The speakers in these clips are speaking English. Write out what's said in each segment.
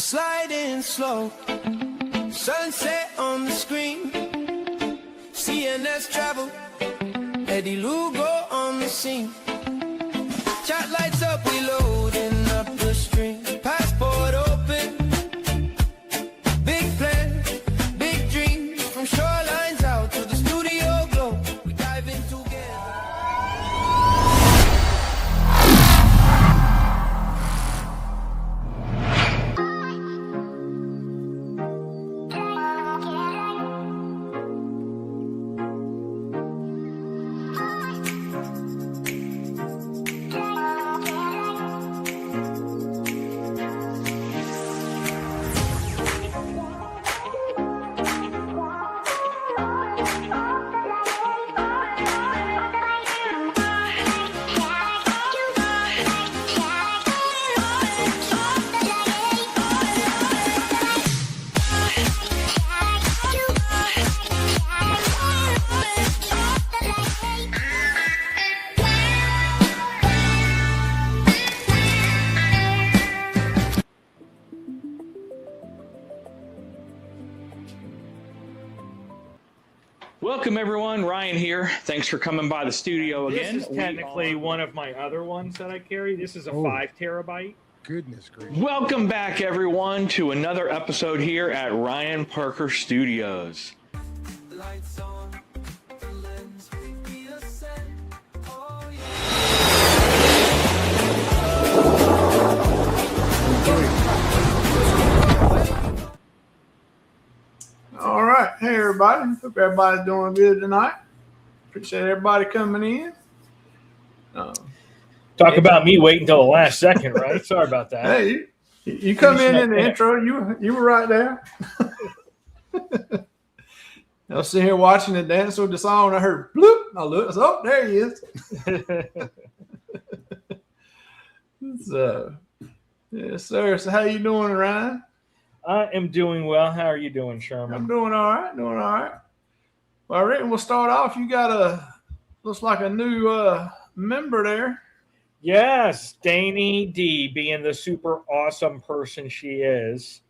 sliding slow, sunset on the screen. CNS Travel, Eddie Lugo on the scene. Chat lights up, we loading up the stream. Passport open, big plans, big dreams. From shorelines out to the studio glow, we dive in together. Welcome everyone, Ryan here. Thanks for coming by the studio again. This is technically one of my other ones that I carry. This is a 5 terabyte. Goodness gracious. Welcome back everyone to another episode here at Ryan Parker Studios. Lights on, the lens will be a set. Oh All right. Hey, everybody. Hope everybody's doing good tonight. Appreciate everybody coming in. Talk about me waiting until the last second, right? Sorry about that. Hey, you come in the intro. You were right there. I was sitting here watching the dance with the song, and I heard bloop. I looked. I said, oh, there he is. So, yes, sir. So, how you doing, Ryan? I am doing well. How are you doing, Sherman? I'm doing all right. Doing all right. Well, I reckon we'll start off. You got looks like a new member there. Yes, Danny D, being the super awesome person she is,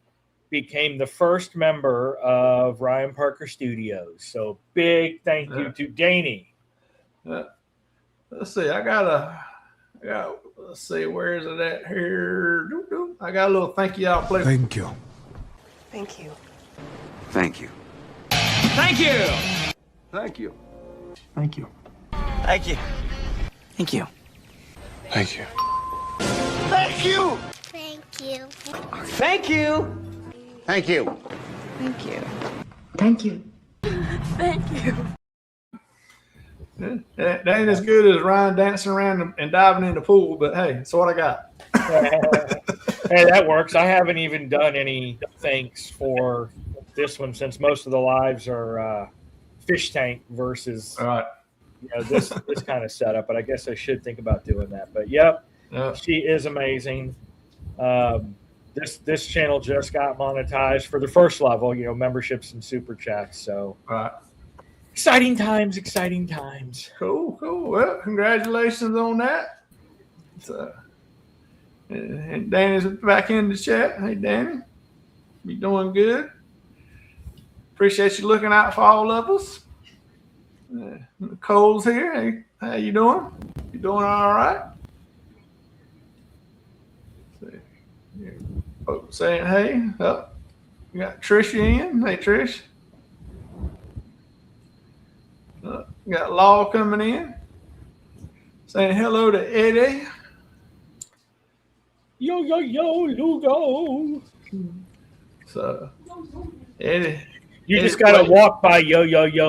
became the first member of Ryan Parker Studios. So big thank you to Danny. Let's see. Let's see. Where is it at here? I got a little thank you. I'll play. Thank you. Thank you. Thank you. Thank you! Thank you. Thank you. Thank you. Thank you. Thank you. Thank you. Thank you. Thank you. Thank you. Thank you. Thank you. Thank you. That ain't as good as Ryan dancing around and diving in the pool, but hey, that's what I got. Hey, that works. I haven't even done any thanks for this one since most of the lives are fish tank versus All right. this kind of setup. But I guess I should think about doing that. But yep. She is amazing. This channel just got monetized for the first level, memberships and super chats. So All right. exciting times, exciting times. Cool. Well, congratulations on that. And Danny's back in the chat. Hey, Danny. You doing good? Appreciate you looking out for all of us. Cole's here. Hey, how you doing? You doing all right? Folks saying hey. Oh, we got Tricia in. Hey, Trish. We got Law coming in. Saying hello to Eddie. Yo, Lugo. So, Eddie. You just got to walk by yo,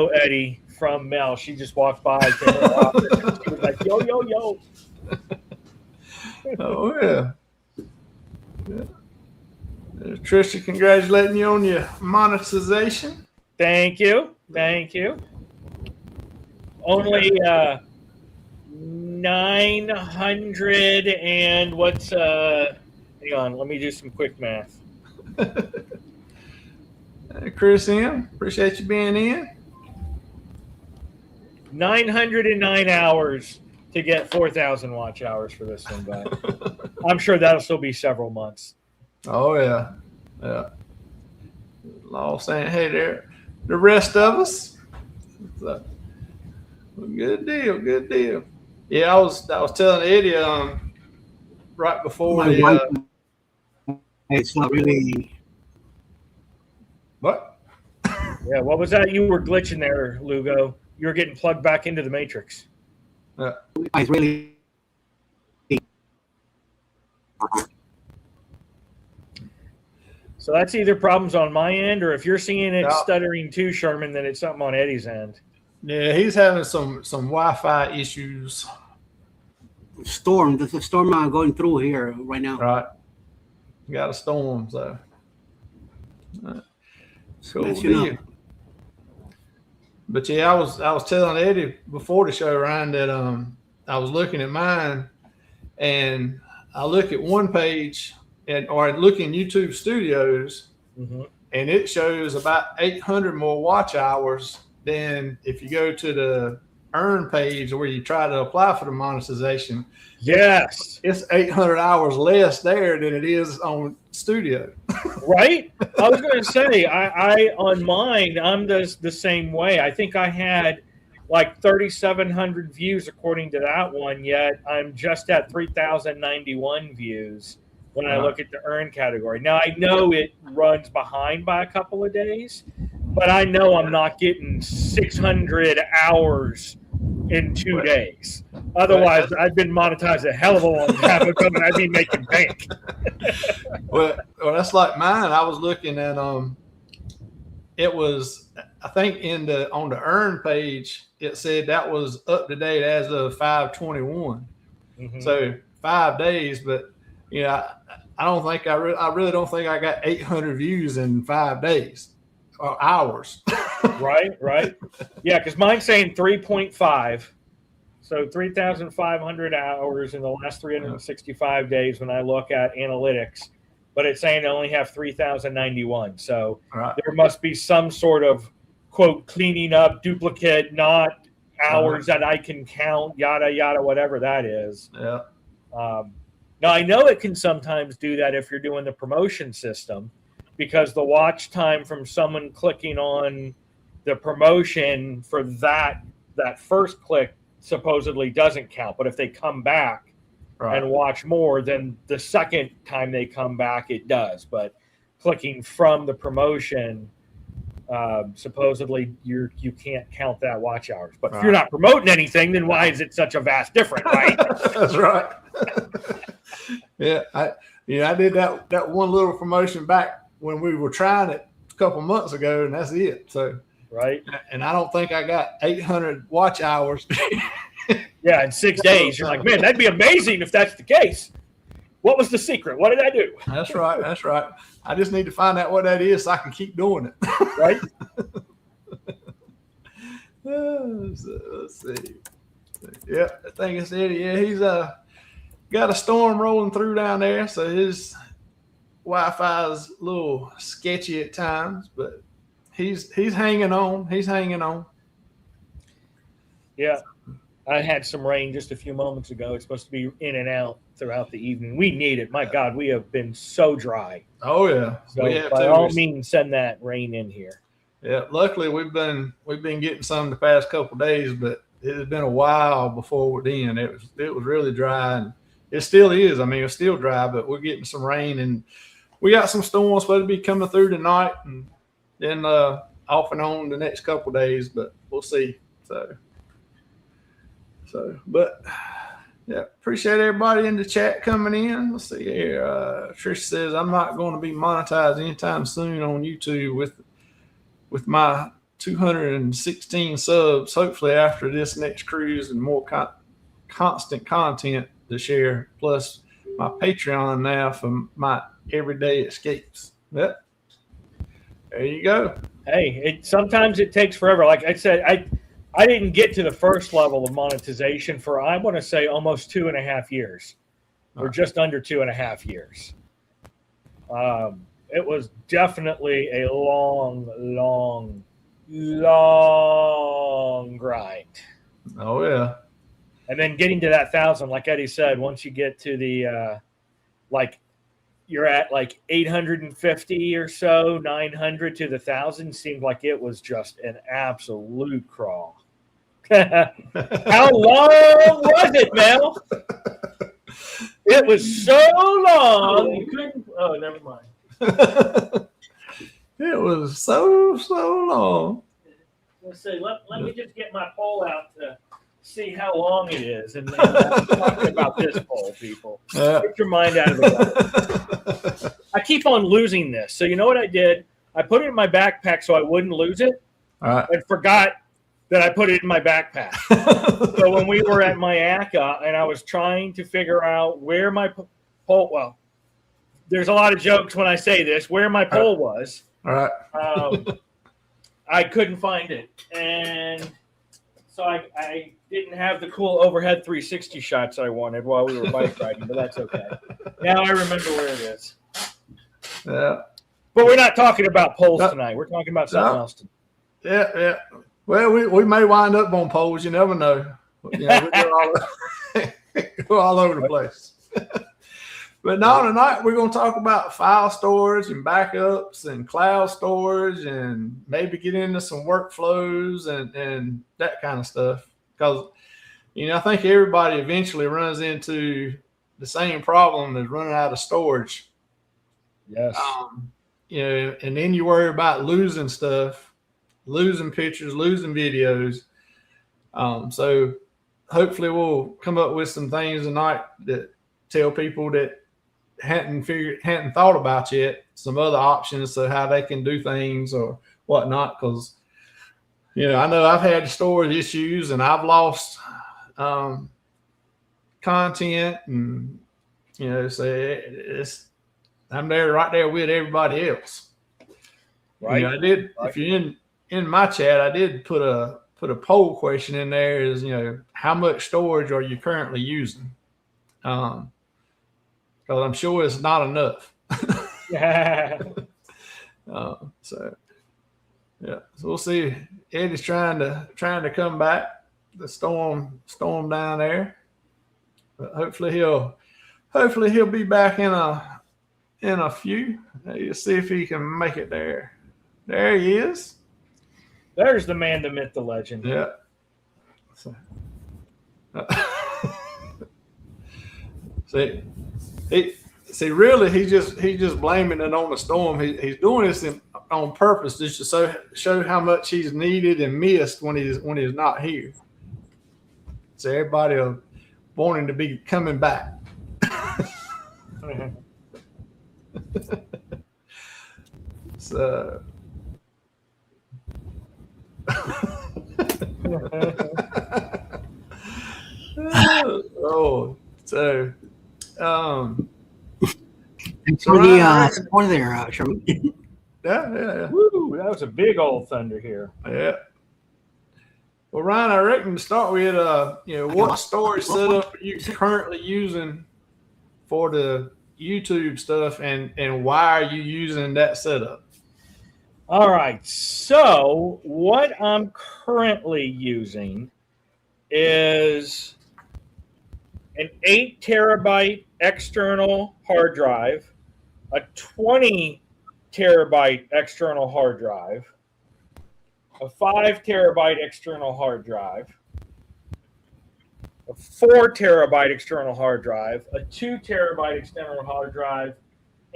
Eddie from Mel. She just walked by. She was like, yo. Oh, yeah. There's Tricia congratulating you on your monetization. Thank you. Only 900 and what's hang on, let me do some quick math. Chris M, appreciate you being in. 909 hours to get 4,000 watch hours for this one, but I'm sure that'll still be several months. Oh yeah. Yeah. Law saying, hey there, the rest of us. So, good deal, good deal. Yeah, I was telling Eddie right before My the Wi-Fi it's not really. what? Yeah, what was that? You were glitching there, Lugo. You were getting plugged back into the matrix. It's really. So that's either problems on my end, or if you're seeing it Yeah. stuttering too, Sherman, then it's something on Eddie's end. Yeah, he's having some Wi-Fi issues. Storm. There's a storm going through here right now. Right. Got a storm, so cool Messing up. deal. But yeah, I was telling Eddie before the show, Ryan, that I was looking at mine, and I look at one page, or I look in YouTube Studios, Mm-hmm. and it shows about 800 more watch hours than if you go to the earn page where you try to apply for the monetization. Yes. It's 800 hours less there than it is on Studio. Right? I was going to say, I on mine, I'm the same way. I think I had like 3,700 views according to that one, yet I'm just at 3,091 views when I look at the earn category. Now, I know it runs behind by a couple of days, but I know I'm not getting 600 hours in 2 days. Otherwise, I've been monetized a hell of a long time ago, and I'd be making bank. Well, that's like mine. I was looking at it was, I think on the earn page it said that was up to date as of 5/21. Mm-hmm. So 5 days, but I don't think I really don't think I got 800 views in 5 days or hours. Right. Yeah, because mine's saying 3.5. So 3,500 hours in the last 365 days when I look at analytics. But it's saying I only have 3,091. So there must be some sort of, quote, cleaning up, duplicate, not hours that I can count, yada, yada, whatever that is. Yeah. Now, I know it can sometimes do that if you're doing the promotion system, because the watch time from someone clicking on the promotion for that first click supposedly doesn't count. But if they come back and watch more, then the second time they come back, it does. But clicking from the promotion, supposedly you can't count that watch hours. But if you're not promoting anything, then why is it such a vast difference, right? That's right. Yeah, I did that one little promotion back when we were trying it a couple months ago, and that's it. So right. And I don't think I got 800 watch hours. Yeah, in 6 days. You're like, man, that'd be amazing if that's the case. What was the secret? What did I do? That's right. That's right. I just need to find out what that is so I can keep doing it. Right? Let's see. Yeah, I think it's Eddie. Yeah, he's got a storm rolling through down there, so his Wi-Fi is a little sketchy at times, but he's hanging on. He's hanging on. Yeah. I had some rain just a few moments ago. It's supposed to be in and out throughout the evening. We need it. My God, we have been so dry. Oh yeah. So by all means, send that rain in here. Yeah. Luckily, we've been getting some the past couple of days, but it has been a while before then. It was really dry, and it still is. I mean, it's still dry, but we're getting some rain, and we got some storms supposed to be coming through tonight, and then off and on the next couple of days. But we'll see. But yeah, appreciate everybody in the chat coming in. Let's see here. Tricia says, I'm not going to be monetized anytime soon on YouTube with my 216 subs. Hopefully after this next cruise and more constant content to share, plus my Patreon now for my everyday escapes. Yep. There you go. Hey, sometimes it takes forever. Like I said, I didn't get to the first level of monetization for, I want to say, almost 2.5 years, or just under 2.5 years. It was definitely a long grind. Oh, yeah. And then getting to that 1,000, like Eddie said, once you get to the, you're at like 850 or so, 900 to the 1,000. Seemed like it was just an absolute crawl. How long was it, Mel? It was so long you couldn't. Oh, never mind. It was so long. Let's see. Let me just get my pole out to see how long it is, and then I'm talking about this pole, people. Yeah. Get your mind out of the water. I keep on losing this, so you know what I did? I put it in my backpack so I wouldn't lose it, All right. and forgot that I put it in my backpack. So when we were at Mayaca and I was trying to figure out where my pole, well, there's a lot of jokes when I say this, where my pole was. All right. I couldn't find it. And so I didn't have the cool overhead 360 shots I wanted while we were bike riding, but that's okay. Now I remember where it is. Yeah. But we're not talking about poles tonight. We're talking about something else. Yeah. Well, we may wind up on poles. You never know. You know, we're all over the place. But no, tonight we're going to talk about file storage and backups and cloud storage and maybe get into some workflows and that kind of stuff. Because, you know, I think everybody eventually runs into the same problem as running out of storage. Yes. You know, and then you worry about losing stuff, losing pictures, losing videos. So hopefully we'll come up with some things tonight that tell people that hadn't thought about yet some other options of how they can do things or whatnot. Because, you know, I know I've had storage issues and I've lost content, and you know, so I'm there right there with everybody else. Right. You know, I did. Right. If you're in my chat, I did put a poll question in there. Is, you know, how much storage are you currently using? Because I'm sure it's not enough. So we'll see. Eddie's trying to come back. The storm down there, but hopefully he'll be back in a few. Let's see if he can make it there. There he is. There's the man, the myth, the legend. Yeah. Really, he's just blaming it on the storm. He's doing this on purpose just to show how much he's needed and missed when he's not here. So everybody will want him to be coming back. So. So thanks for the support there, Sherman. Yeah. Woo, that was a big old thunder here. Yeah. Well, Ryan, I reckon to start with, what storage setup are you currently using for the YouTube stuff, and why are you using that setup? All right. So what I'm currently using is an 8 terabyte external hard drive, a 20 terabyte external hard drive, a 5 terabyte external hard drive, a 4 terabyte external hard drive, a 2 terabyte external hard drive,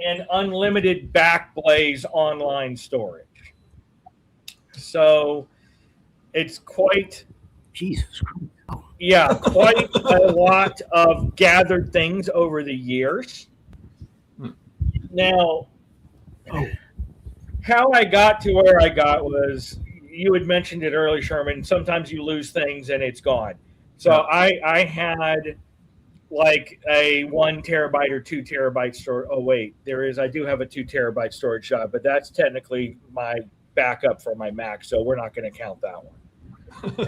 and unlimited Backblaze online storage. So it's quite, Jesus Christ. Oh. Yeah, quite a lot of gathered things over the years. Now, how I got to where I got was, you had mentioned it earlier, Sherman, sometimes you lose things and it's gone. So I had like a 1 terabyte or 2 terabyte storage. Oh, wait, I do have a 2 terabyte storage shot, but that's technically my backup for my Mac, so we're not going to count that one.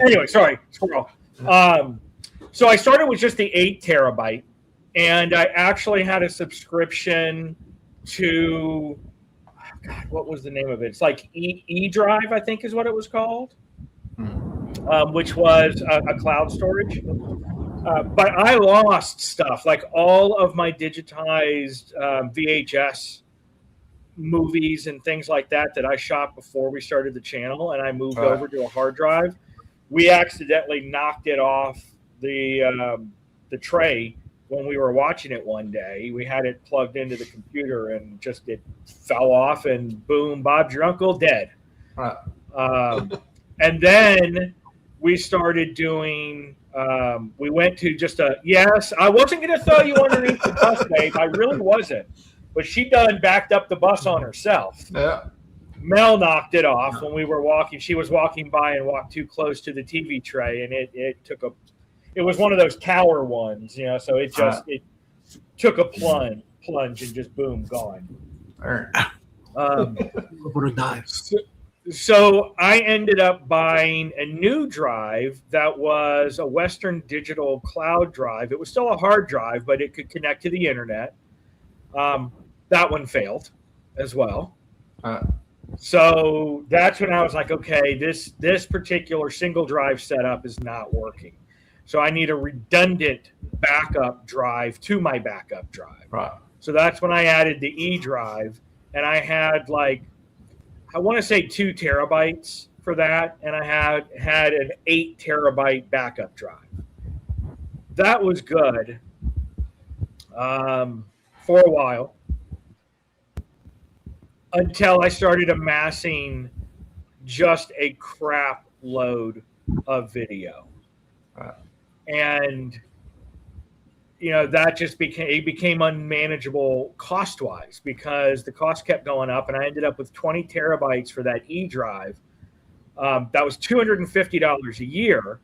Anyway, sorry, squirrel. So I started with just the 8 terabyte, and I actually had a subscription to, God, what was the name of it? It's like E-Drive, I think is what it was called, which was a cloud storage. But I lost stuff, like all of my digitized VHS movies and things like that I shot before we started the channel, and I moved over to a hard drive. We accidentally knocked it off the tray when we were watching it one day. We had it plugged into the computer, and just it fell off, and boom, Bob's your uncle, dead. Right. And then we started doing. We went to just yes. I wasn't going to throw you underneath the bus, babe. I really wasn't. But she done backed up the bus on herself. Yeah. Mel knocked it off when we were walking. She was walking by and walked too close to the TV tray, and it took a. It was one of those tower ones, you know. So it took a plunge and just boom, gone. Over a dive. So I ended up buying a new drive that was a Western Digital cloud drive. It was still a hard drive, but it could connect to the internet. That one failed as well. So that's when I was like, okay, this particular single drive setup is not working. So I need a redundant backup drive to my backup drive. Right. So that's when I added the E drive, and I had I want to say 2 terabytes for that, and I had an 8 terabyte backup drive. That was good for a while, until I started amassing just a crap load of video. And that just became unmanageable cost-wise, because the cost kept going up, and I ended up with 20 terabytes for that E drive. That was $250 a year.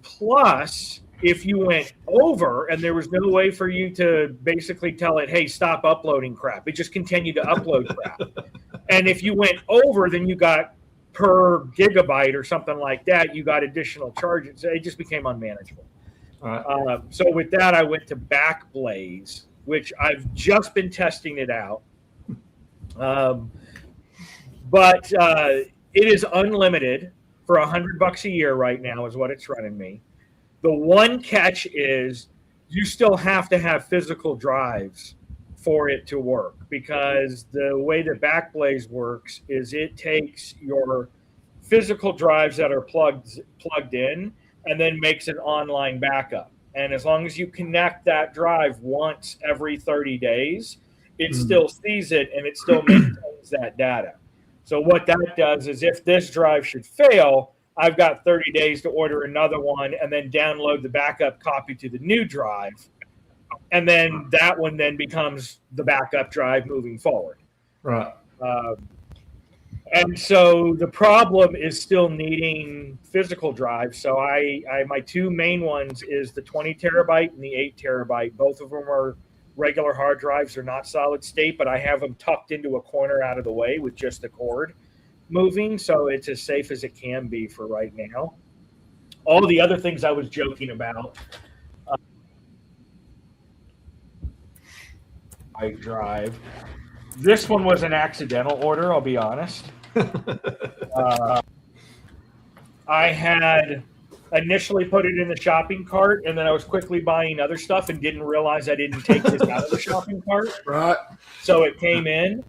Plus, if you went over and there was no way for you to basically tell it, hey, stop uploading crap, it just continued to upload crap. And if you went over, then you got per gigabyte or something like that, you got additional charges. It just became unmanageable. So with that, I went to Backblaze, which I've just been testing it out. But it is unlimited for $100 a year right now is what it's running me. The one catch is you still have to have physical drives for it to work, because the way that Backblaze works is it takes your physical drives that are plugged in and then makes an online backup. And as long as you connect that drive once every 30 days, it still sees it and it still maintains that data. So what that does is, if this drive should fail, I've got 30 days to order another one and then download the backup copy to the new drive. And then that one then becomes the backup drive moving forward. Right. And so the problem is still needing physical drives. So I my 2 main ones is the 20 terabyte and the 8 terabyte. Both of them are regular hard drives. They're not solid state, but I have them tucked into a corner out of the way with just the cord moving. So it's as safe as it can be for right now. All the other things I was joking about, I drive. This one was an accidental order, I'll be honest. I had initially put it in the shopping cart, and then I was quickly buying other stuff and didn't realize I didn't take this out of the shopping cart. Right. So it came in.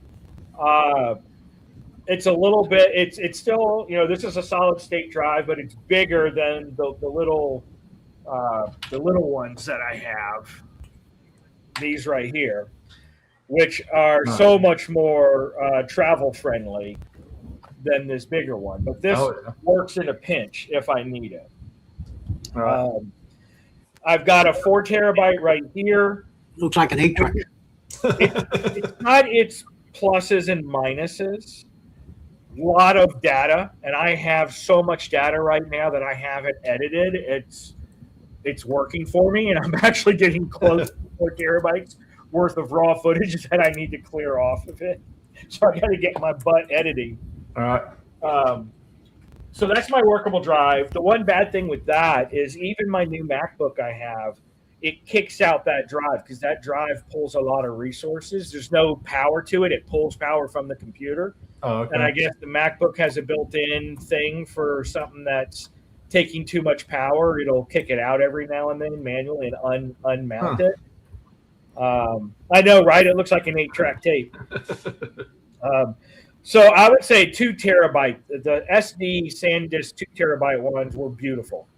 It's a little bit, it's still, this is a solid state drive, but it's bigger than the little ones that I have. These right here, which are so much more travel friendly than this bigger one. But this works in a pinch if I need it. Right. I've got a 4 terabyte right here. Looks like an 8-track. It's got its pluses and minuses. A lot of data, and I have so much data right now that I haven't edited. It's working for me, and I'm actually getting close to 4 terabytes worth of raw footage that I need to clear off of it. So I got to get my butt editing. All right. So that's my workable drive. The one bad thing with that is, even my new MacBook I have, it kicks out that drive, because that drive pulls a lot of resources. There's no power to it. It pulls power from the computer. Oh, okay. And I guess the MacBook has a built-in thing for something that's taking too much power, it'll kick it out every now and then manually and unmount it. I know, right? It looks like an 8-track tape. So I would say 2 terabyte. The SD SanDisk 2 terabyte ones were beautiful.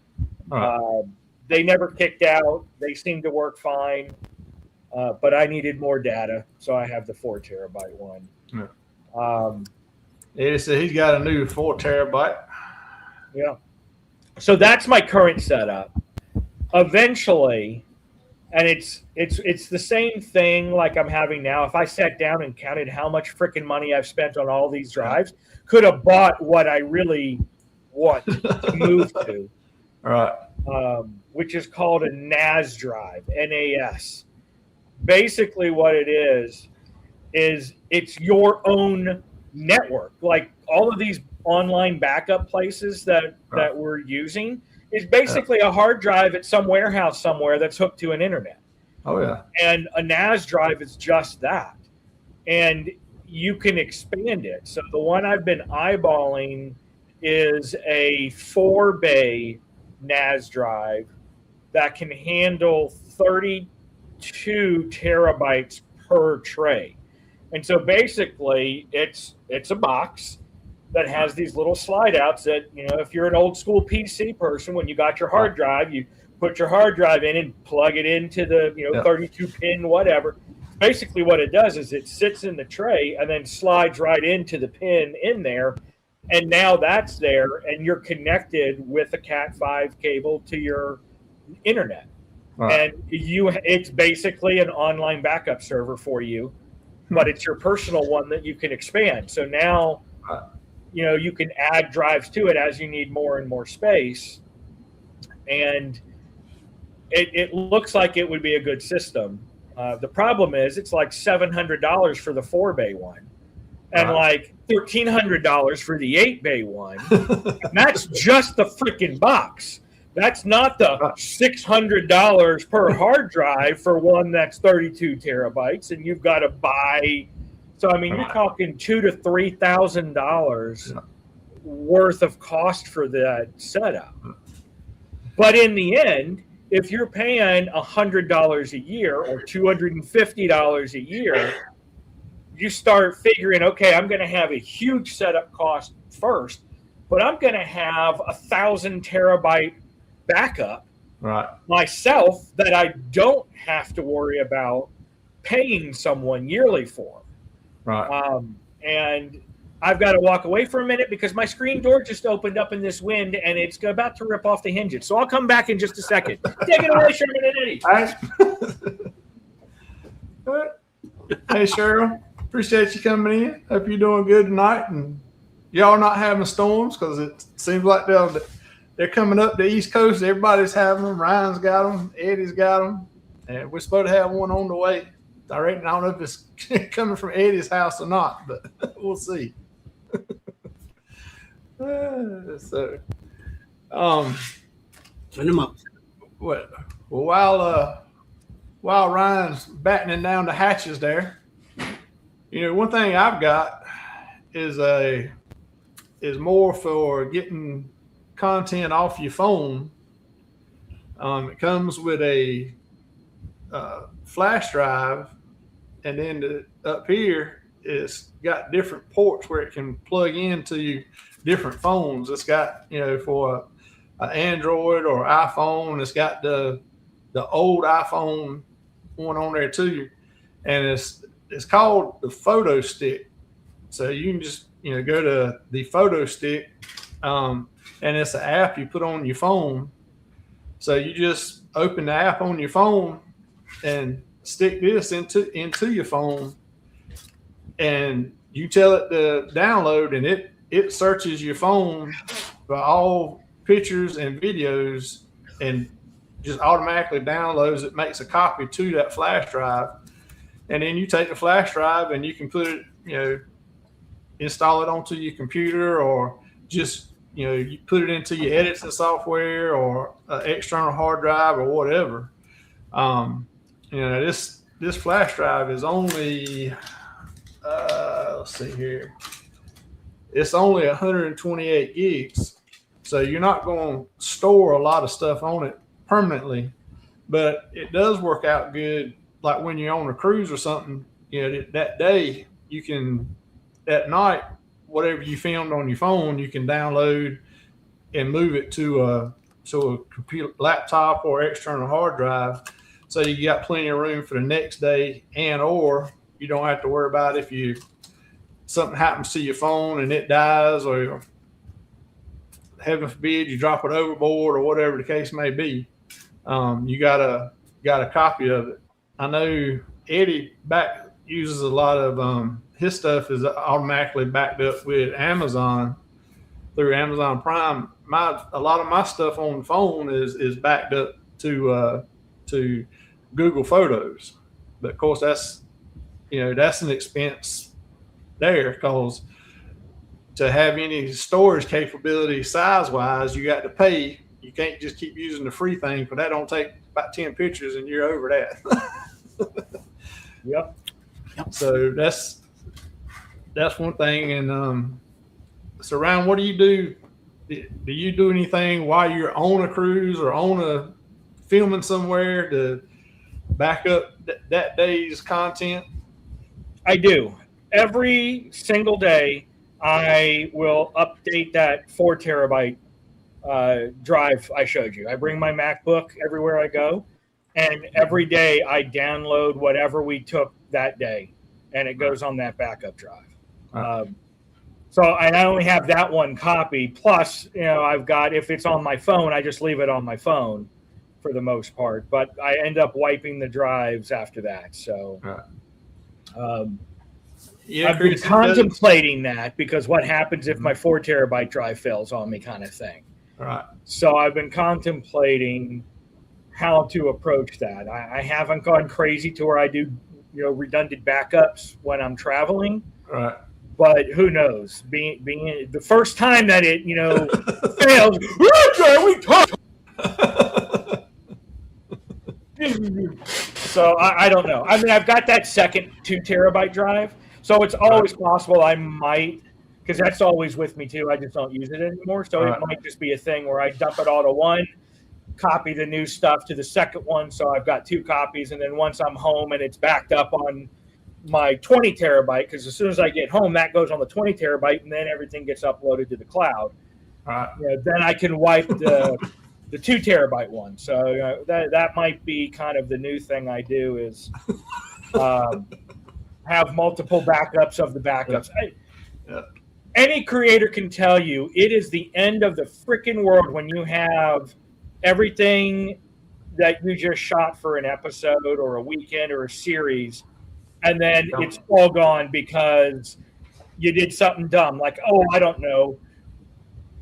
They never kicked out. They seemed to work fine. But I needed more data, so I have the 4 terabyte one. Eddie said he's got a new 4 terabyte. Yeah. So that's my current setup. Eventually, and it's the same thing like I'm having now. If I sat down and counted how much freaking money I've spent on all these drives, could have bought what I really want to move to. Right. Which is called a NAS drive, NAS. Basically what it is it's your own network. Like all of these online backup places that we're using is basically a hard drive at some warehouse somewhere that's hooked to an internet. Oh, yeah. And a NAS drive is just that. And you can expand it. So the one I've been eyeballing is a 4-bay NAS drive that can handle 32 terabytes per tray. And so basically it's a box that has these little slide outs that, if you're an old school PC person, when you got your hard drive, you put your hard drive in and plug it into the 32 pin whatever. Basically what it does is it sits in the tray and then slides right into the pin in there, and now that's there and you're connected with a Cat5 cable to your internet. And it's basically an online backup server for you, but it's your personal one that you can expand. So now you can add drives to it as you need more and more space. And it looks like it would be a good system. The problem is it's like $700 for the 4-bay one and like $1,300 for the 8-bay one. And that's just the freaking box. That's not the $600 per hard drive for one that's 32 terabytes. And you've got to buy. So, I mean, you're talking $2,000 to $3,000 worth of cost for that setup. But in the end, if you're paying $100 a year or $250 a year, you start figuring, okay, I'm going to have a huge setup cost first, but I'm going to have 1,000 terabyte backup myself that I don't have to worry about paying someone yearly for. And I've got to walk away for a minute because my screen door just opened up in this wind and it's about to rip off the hinges. So I'll come back in just a second. Take it away, Sherman and Eddie. All right. Hey, Cheryl. Appreciate you coming in. Hope you're doing good tonight. And y'all not having storms because it seems like they're coming up the East Coast. Everybody's having them. Ryan's got them. Eddie's got them. And we're supposed to have one on the way. I don't know if it's coming from Eddie's house or not, but we'll see. Send them up. While Ryan's battening down the hatches there, one thing I've got is more for getting content off your phone. It comes with a flash drive, and then up here it's got different ports where it can plug into different phones. It's got for an Android or iPhone. It's got the old iPhone one on there too, and it's called the Photo Stick. So you can just go to the Photo Stick, and it's an app you put on your phone. So you just open the app on your phone and stick this into your phone, and you tell it to download, and it searches your phone for all pictures and videos and just automatically downloads it, makes a copy to that flash drive. And then you take the flash drive and you can put it, install it onto your computer, or just, you put it into your editing software or an external hard drive or whatever. This flash drive is only, let's see here. It's only 128 gigs. So you're not going to store a lot of stuff on it permanently, but it does work out good. Like when you're on a cruise or something, that day you can, at night, whatever you filmed on your phone, you can download and move it to a computer, laptop, or external hard drive. So you got plenty of room for the next day, or you don't have to worry about if something happens to your phone and it dies, or heaven forbid you drop it overboard or whatever the case may be. You got a copy of it. I know Eddie uses a lot of his stuff is automatically backed up with Amazon through Amazon Prime. A lot of my stuff on the phone is backed up to Google Photos, but of course that's an expense there, because to have any storage capability size wise, you got to pay. You can't just keep using the free thing, because that don't take about 10 pictures and you're over that. Yep. So that's one thing. And so Ryan, what do you do? Do you do anything while you're on a cruise or filming somewhere to back up that day's content? I do. Every single day, I will update that 4 terabyte drive I showed you. I bring my MacBook everywhere I go, and every day I download whatever we took that day, and it goes on that backup drive. So I only have that one copy. Plus, I've got, if it's on my phone, I just leave it on my phone for the most part. But I end up wiping the drives after that. So I've been contemplating that, because what happens if my 4 terabyte drive fails on me, kind of thing. Right. So I've been contemplating how to approach that. I haven't gone crazy to where I do, redundant backups when I'm traveling. Right. But who knows? Being the first time that it, fails, we talk. So I don't know. I mean, I've got that second 2 terabyte drive, so it's always possible I might, because that's always with me too. I just don't use it anymore. So it might just be a thing where I dump it all to one, copy the new stuff to the second one. So I've got 2 copies. And then once I'm home and it's backed up on my 20 terabyte, because as soon as I get home, that goes on the 20 terabyte, and then everything gets uploaded to the cloud. Then I can wipe the 2 terabyte one. So that might be kind of the new thing I do, is have multiple backups of the backups. Any creator can tell you it is the end of the freaking world when you have everything that you just shot for an episode or a weekend or a series, and then it's all gone because you did something dumb. Like, I don't know,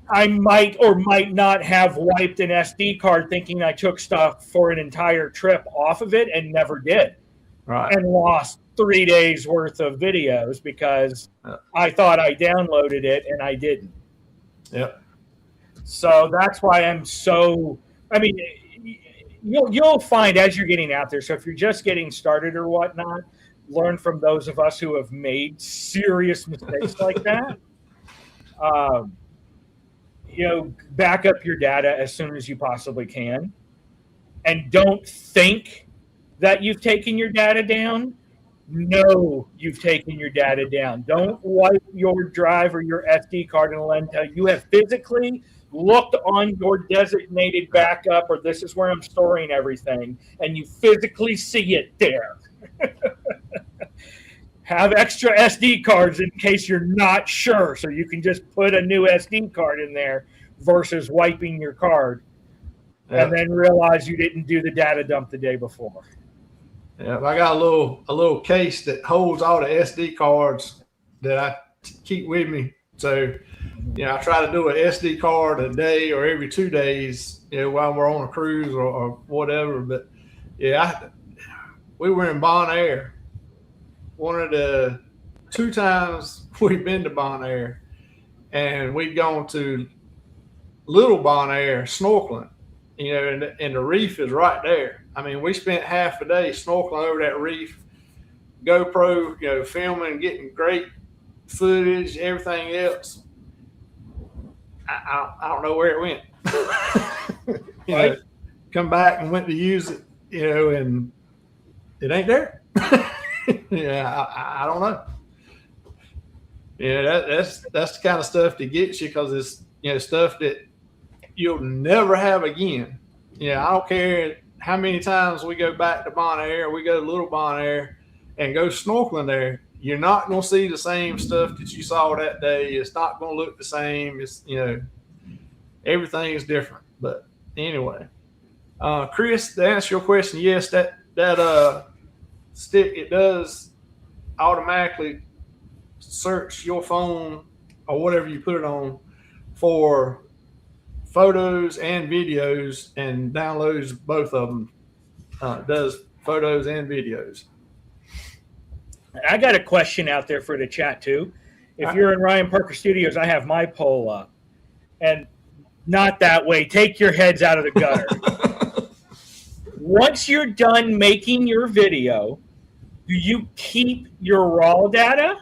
I might or might not have wiped an SD card thinking I took stuff for an entire trip off of it and never did. Right. And lost 3 days worth of videos because I thought I downloaded it and I didn't. Yep. So that's why I'm so, I mean, you'll find as you're getting out there. So if you're just getting started or whatnot, learn from those of us who have made serious mistakes like that. Back up your data as soon as you possibly can. And don't think that you've taken your data down. No, you've taken your data down. Don't wipe your drive or your SD card until you have physically looked on your designated backup, or this is where I'm storing everything, and you physically see it there. Have extra SD cards in case you're not sure, so you can just put a new SD card in there versus wiping your card and then realize you didn't do the data dump the day before. Yeah, I got a little case that holds all the SD cards that I keep with me. So, I try to do an SD card a day or every 2 days, while we're on a cruise or whatever. But we were in Bonaire. One of the 2 times we've been to Bonaire, and we'd gone to Little Bonaire snorkeling, and the reef is right there. I mean, we spent half a day snorkeling over that reef, GoPro, filming, getting great footage, everything else. I don't know where it went. you Right. know, come back and went to use it, and it ain't there. Yeah, I don't know. Yeah, that's the kind of stuff that gets you, because it's stuff that you'll never have again. I don't care how many times we go back to Bonaire, we go to Little Bonaire and go snorkeling there. You're not going to see the same stuff that you saw that day. It's not going to look the same. It's everything is different. But anyway, Chris, to answer your question, yes, that stick, it does automatically search your phone or whatever you put it on for photos and videos, and downloads both of them. Does photos and videos. I got a question out there for the chat too. If you're in Ryan Parker Studios, I have my poll up, and not that way. Take your heads out of the gutter. Once you're done making your video, do you keep your raw data,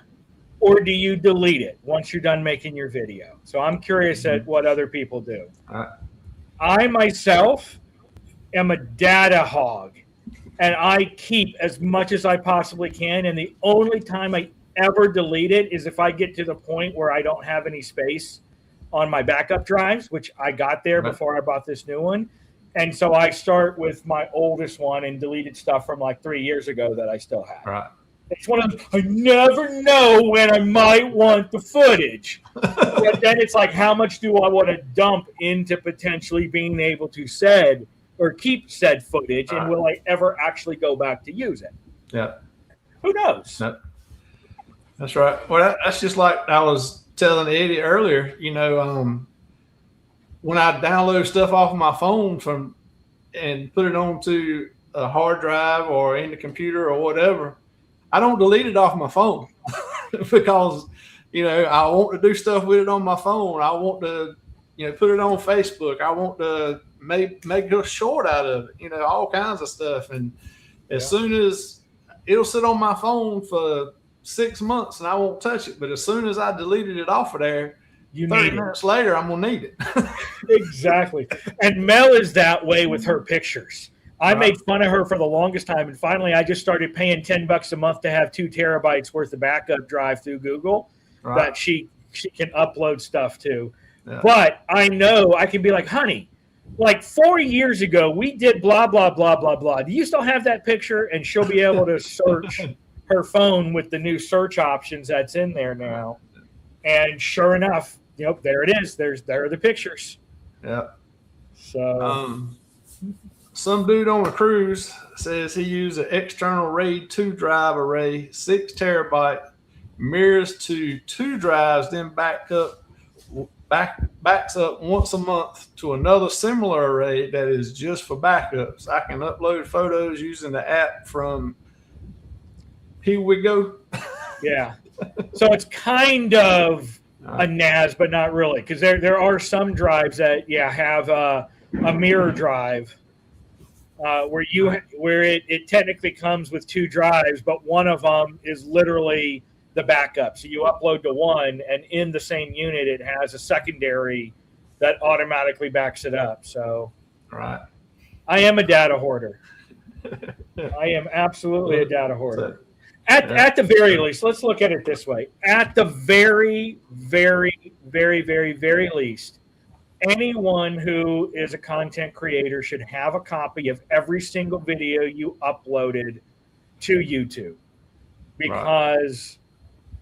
or do you delete it once you're done making your video? So I'm curious at what other people do. I myself am a data hog, and I keep as much as I possibly can. And the only time I ever delete it is if I get to the point where I don't have any space on my backup drives, which I got there before I bought this new one. And so I start with my oldest one and deleted stuff from like 3 years ago that I still have. Right. It's one of those, I never know when I might want the footage. But then it's like, how much do I want to dump into potentially being able to keep said footage, and will I ever actually go back to use it? Yeah. Who knows? That's right. Well, that's just like I was telling Eddie earlier, when I download stuff off of my phone and put it onto a hard drive or in the computer or whatever, I don't delete it off my phone because, I want to do stuff with it on my phone. I want to, put it on Facebook. I want to make a short out of it, all kinds of stuff. And as soon as it'll sit on my phone for 6 months and I won't touch it, but as soon as I deleted it off of there, 30 minutes later, I'm going to need it. Exactly. And Mel is that way with her pictures. I made fun of her for the longest time, and finally I just started paying $10 a month to have 2 terabytes worth of backup drive through Google that she can upload stuff to. Yeah. But I know I can be like, honey, like 4 years ago, we did blah, blah, blah, blah, blah. Do you still have that picture? And she'll be able to search her phone with the new search options that's in there now. And sure enough, there it is. There are the pictures. Yeah. So some dude on a cruise says he used an external RAID 2 drive array, 6 terabyte, mirrors to 2 drives, then backs up once a month to another similar array that is just for backups. I can upload photos using the app from Here We Go. Yeah. So it's kind of a NAS, but not really, because there are some drives that have a mirror drive where it technically comes with 2 drives, but one of them is literally the backup. So you upload to one, and in the same unit, it has a secondary that automatically backs it up. So, I am a data hoarder. I am absolutely a data hoarder. At the very least, let's look at it this way. At the very, very, very, very, very least, anyone who is a content creator should have a copy of every single video you uploaded to YouTube. Because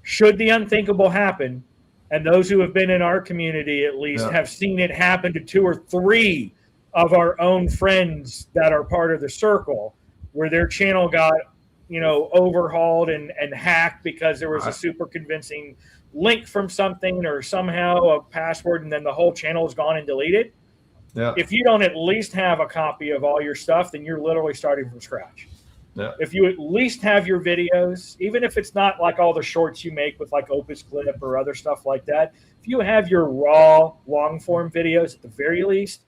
should the unthinkable happen, and those who have been in our community at least have seen it happen to 2 or 3 of our own friends that are part of the circle, where their channel got overhauled and hacked because there was a super convincing link from something or somehow a password, and then the whole channel is gone and deleted. Yeah. If you don't at least have a copy of all your stuff, then you're literally starting from scratch. Yeah. If you at least have your videos, even if it's not like all the shorts you make with like Opus Clip or other stuff like that, if you have your raw long form videos at the very least,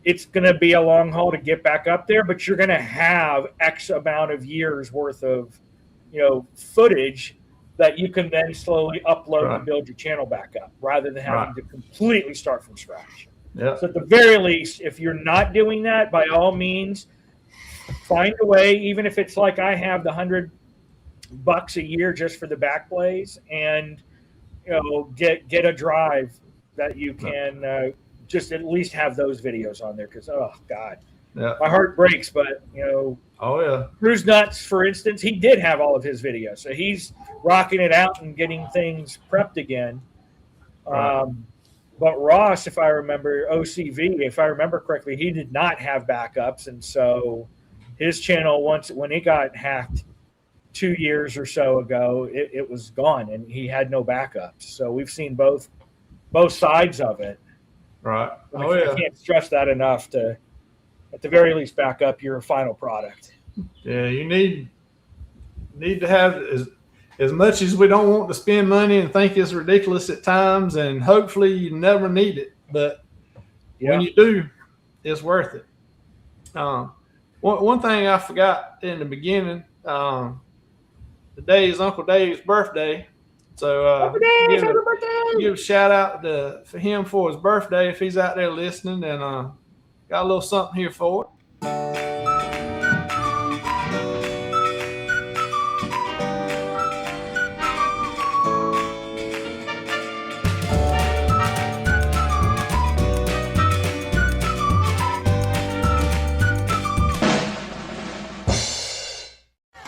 it's going to be a long haul to get back up there, but you're going to have X amount of years worth of, footage that you can then slowly upload Right. and build your channel back up rather than having Right. to completely start from scratch. Yeah. So at the very least, if you're not doing that, by all means, find a way, even if it's like I have the $100 a year just for the back plays, and get a drive that you can just at least have those videos on there. Because oh god, Yeah. my heart breaks. But Oh yeah. Cruise Nuts, for instance, he did have all of his videos, so he's rocking it out and getting things prepped again. Right. But Ross, if I remember, OCV, if I remember correctly, he did not have backups, and so his channel, when it got hacked 2 years or so ago, it was gone, and he had no backups. So we've seen both sides of it. Right. And Oh I yeah. can't stress that enough to, at the very least, back up your final product. Yeah. You need to have as much as we don't want to spend money and think it's ridiculous at times, and hopefully you never need it, but when you do, it's worth it. One thing I forgot in the beginning, today is Uncle Dave's birthday, so give a shout out for him for his birthday if he's out there listening, and got a little something here for it.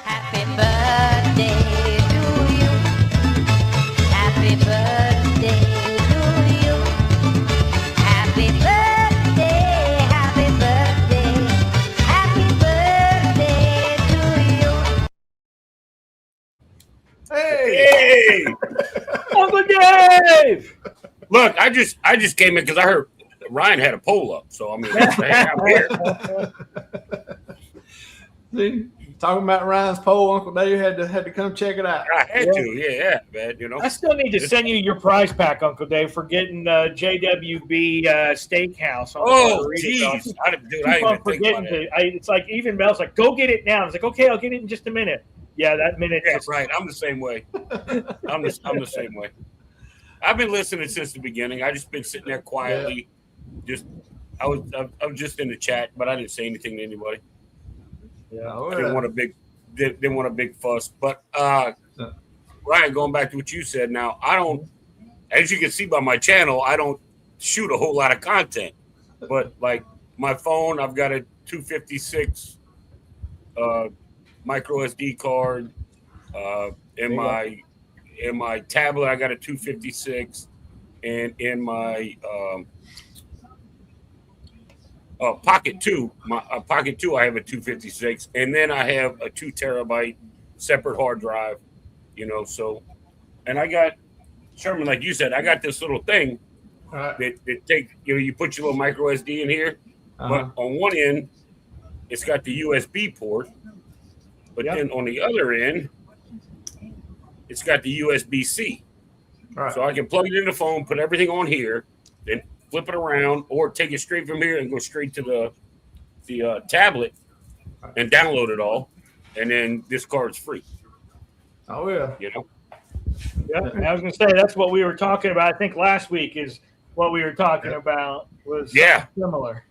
Happy birthday to you. Happy birthday to you. Happy birthday, happy birthday, happy birthday to you. Hey, Hey, Uncle Dave! look, I just came in because I heard Ryan had a poll up. So I mean, hey, I'm here. See, talking about Ryan's poll, Uncle Dave had to come check it out. I had to, yeah, man. I still need to send you your prize pack, Uncle Dave, for getting JWB Steakhouse. On Oh, the jeez, Margarita. I didn't even think about it. It's like even Mel's like, go get it now. It's like, okay, I'll get it in just a minute. Yeah, that minute. Yeah, right. I'm the same way. I'm the same way. I've been listening since the beginning. I just been sitting there quietly. I was just in the chat, but I didn't say anything to anybody. Yeah, I didn't want a big fuss. But Ryan, going back to what you said, now I don't, as you can see by my channel, I don't shoot a whole lot of content. But like my phone, I've got a 256 micro SD card. In my tablet, I got a 256, and in my Pocket 2, Pocket 2, I have a 256, and then I have a 2 terabyte separate hard drive, so, and I got, Sherman, like you said, I got this little thing that take, you put your little micro SD in here, but on one end, it's got the USB port, but then on the other end, it's got the USB-C. Right. So I can plug it in the phone, put everything on here, then flip it around, or take it straight from here and go straight to the tablet and download it all, and then this card's free. Oh yeah. Yeah, I was going to say that's what we were talking about. I think last week is what we were talking about was similar.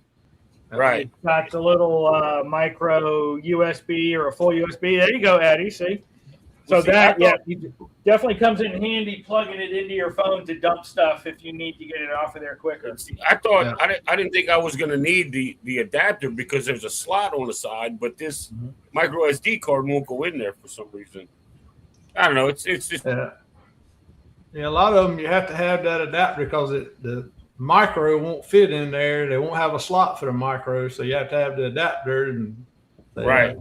Right. It's got the little micro USB or a full USB. There you go, Eddie. See. So it definitely comes in handy plugging it into your phone to dump stuff if you need to get it off of there quicker. I thought I didn't think I was going to need the adapter because there's a slot on the side, but this micro SD card won't go in there for some reason. I don't know. It's just a lot of them you have to have that adapter because the micro won't fit in there. They won't have a slot for the micro, so you have to have the adapter. And right.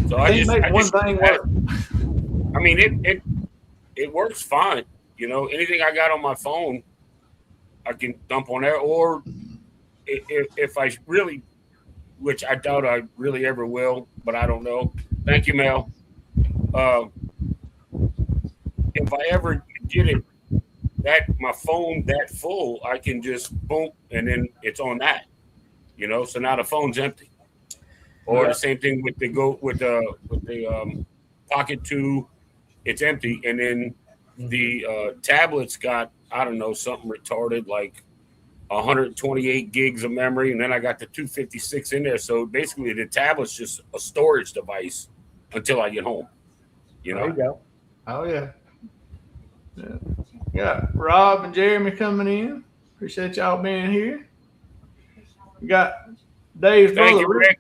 So I just make one thing work. I mean, it works fine. Anything I got on my phone, I can dump on there. Or if I really, which I doubt I really ever will, but I don't know. Thank you, Mel. If I ever get it, my phone that full, I can just boom, and then it's on that. So now the phone's empty. Or the same thing with the Pocket 2 it's empty. And then the tablets got, I don't know, something retarded like 128 gigs of memory, and then I got the 256 in there. So basically, the tablet's just a storage device until I get home. You know. There you go. Oh yeah. Got Rob and Jeremy coming in. Appreciate y'all being here. We got Dave's Thank brother you, Rick.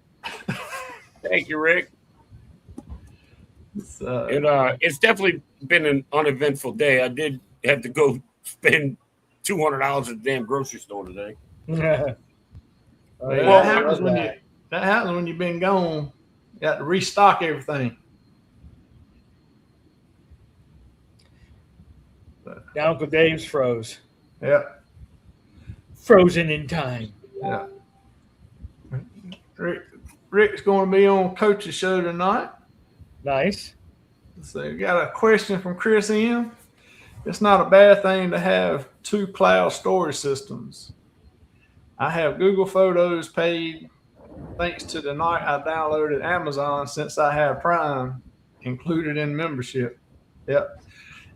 Thank you, Rick. It's definitely been an uneventful day. I did have to go spend $200 at the damn grocery store today. That happens when you've been gone. You got to restock everything. Now Uncle Dave's froze. Yep. Frozen in time. Yeah. Rick's going to be on Coach's show tonight. Nice. So we got a question from Chris M. It's not a bad thing to have 2 cloud storage systems. I have Google Photos paid thanks to the night I downloaded Amazon since I have Prime included in membership. Yep.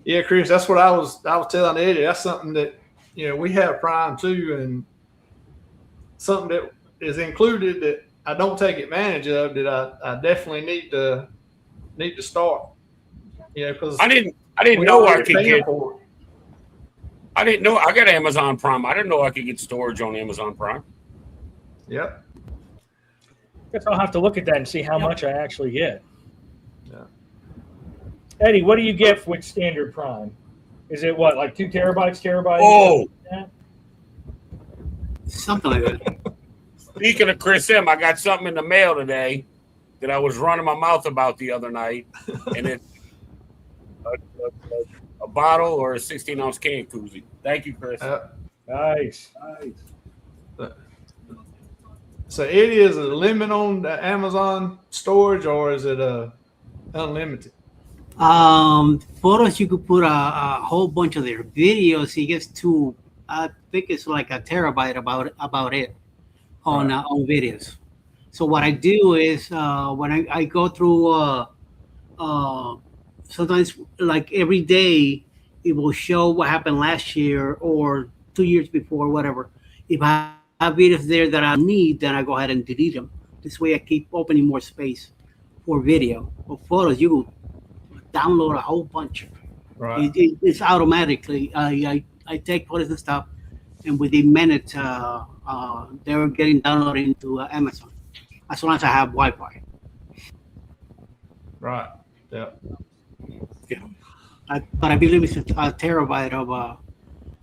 Yeah, Chris, that's what I was telling Eddie. That's something that, we have Prime too, and something that is included that I don't take advantage of that I definitely need to start. Because I didn't know I could get. I didn't know I got Amazon Prime. I didn't know I could get storage on Amazon Prime. Yep. Guess I'll have to look at that and see how much I actually get. Yeah. Eddie, what do you get with standard Prime? Is it what, like 2 terabytes? Oh, Something like that. Speaking of Chris M, I got something in the mail today that I was running my mouth about the other night, and it's a bottle or a 16-ounce can koozie. Thank you, Chris. Nice. So Eddie, is it a limit on the Amazon storage, or is it unlimited? Photos, you could put a whole bunch of their videos. It gets to, I think it's like a terabyte about it on videos. So what I do is when I go through, sometimes like every day, it will show what happened last year or 2 years before, whatever. If I have videos there that I need, then I go ahead and delete them. This way I keep opening more space for video. For photos, you will download a whole bunch. Right. It's automatically. I take photos and stuff, and within minutes, they're getting downloaded into Amazon, as long as I have Wi-Fi. Right. Yeah. But I believe it's a terabyte of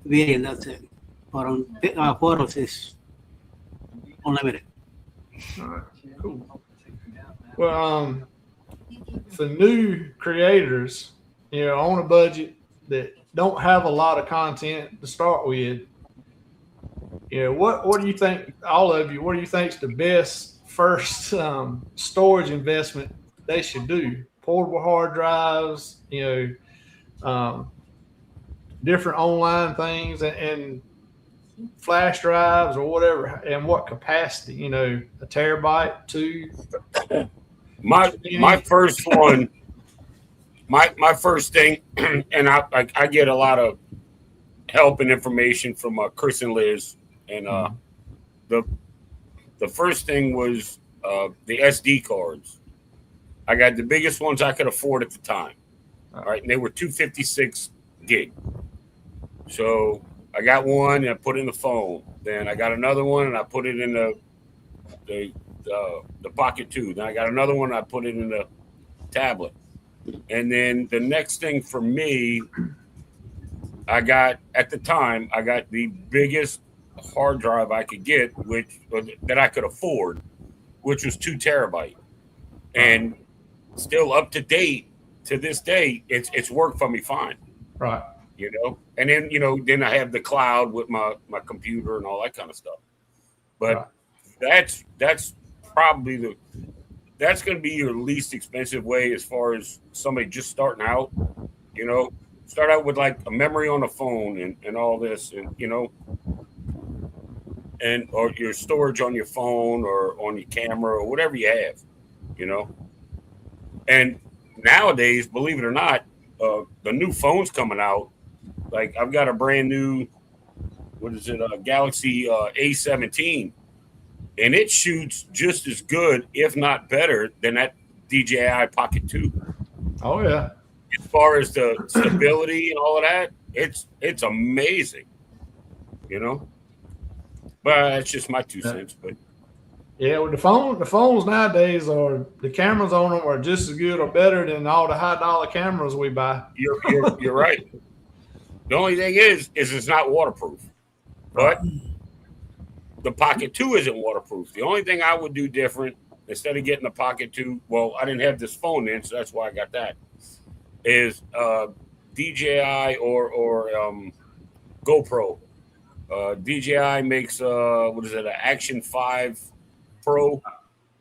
video, and that's it. But on photos, it's unlimited. All right. Cool. Well, for new creators, on a budget that don't have a lot of content to start with, what do you think, all of you, what do you think is the best first storage investment they should do? Portable hard drives, different online things, and flash drives or whatever, and what capacity, a terabyte, 2. My first one, my first thing, and I get a lot of help and information from Chris and Liz, and the first thing was the SD cards. I got the biggest ones I could afford at the time. All right, and they were 256 gig. So I got one and I put it in the phone. Then I got another one and I put it in the Pocket 2. Then I got another one and I put it in the tablet. And then the next thing for me, at the time, I got the biggest hard drive I could get, that I could afford, which was 2 terabyte. And still up to date to this day, it's worked for me fine. Right. And then, then I have the cloud with my computer and all that kind of stuff. But that's probably that's going to be your least expensive way as far as somebody just starting out, start out with like a memory on the phone and all this, and or your storage on your phone or on your camera or whatever you have, And nowadays, believe it or not, the new phones coming out. Like I've got a brand new, Galaxy A17, and it shoots just as good, if not better, than that DJI Pocket 2. Oh yeah. As far as the stability and all of that, it's amazing. You know, but that's just my 2 cents. But yeah, with the phones nowadays the cameras on them are just as good or better than all the high dollar cameras we buy. You're right. The only thing is it's not waterproof. But the Pocket 2 isn't waterproof. The only thing I would do different, instead of getting the Pocket 2, well, I didn't have this phone then, so that's why I got that, is DJI or GoPro. DJI makes an Action 5 Pro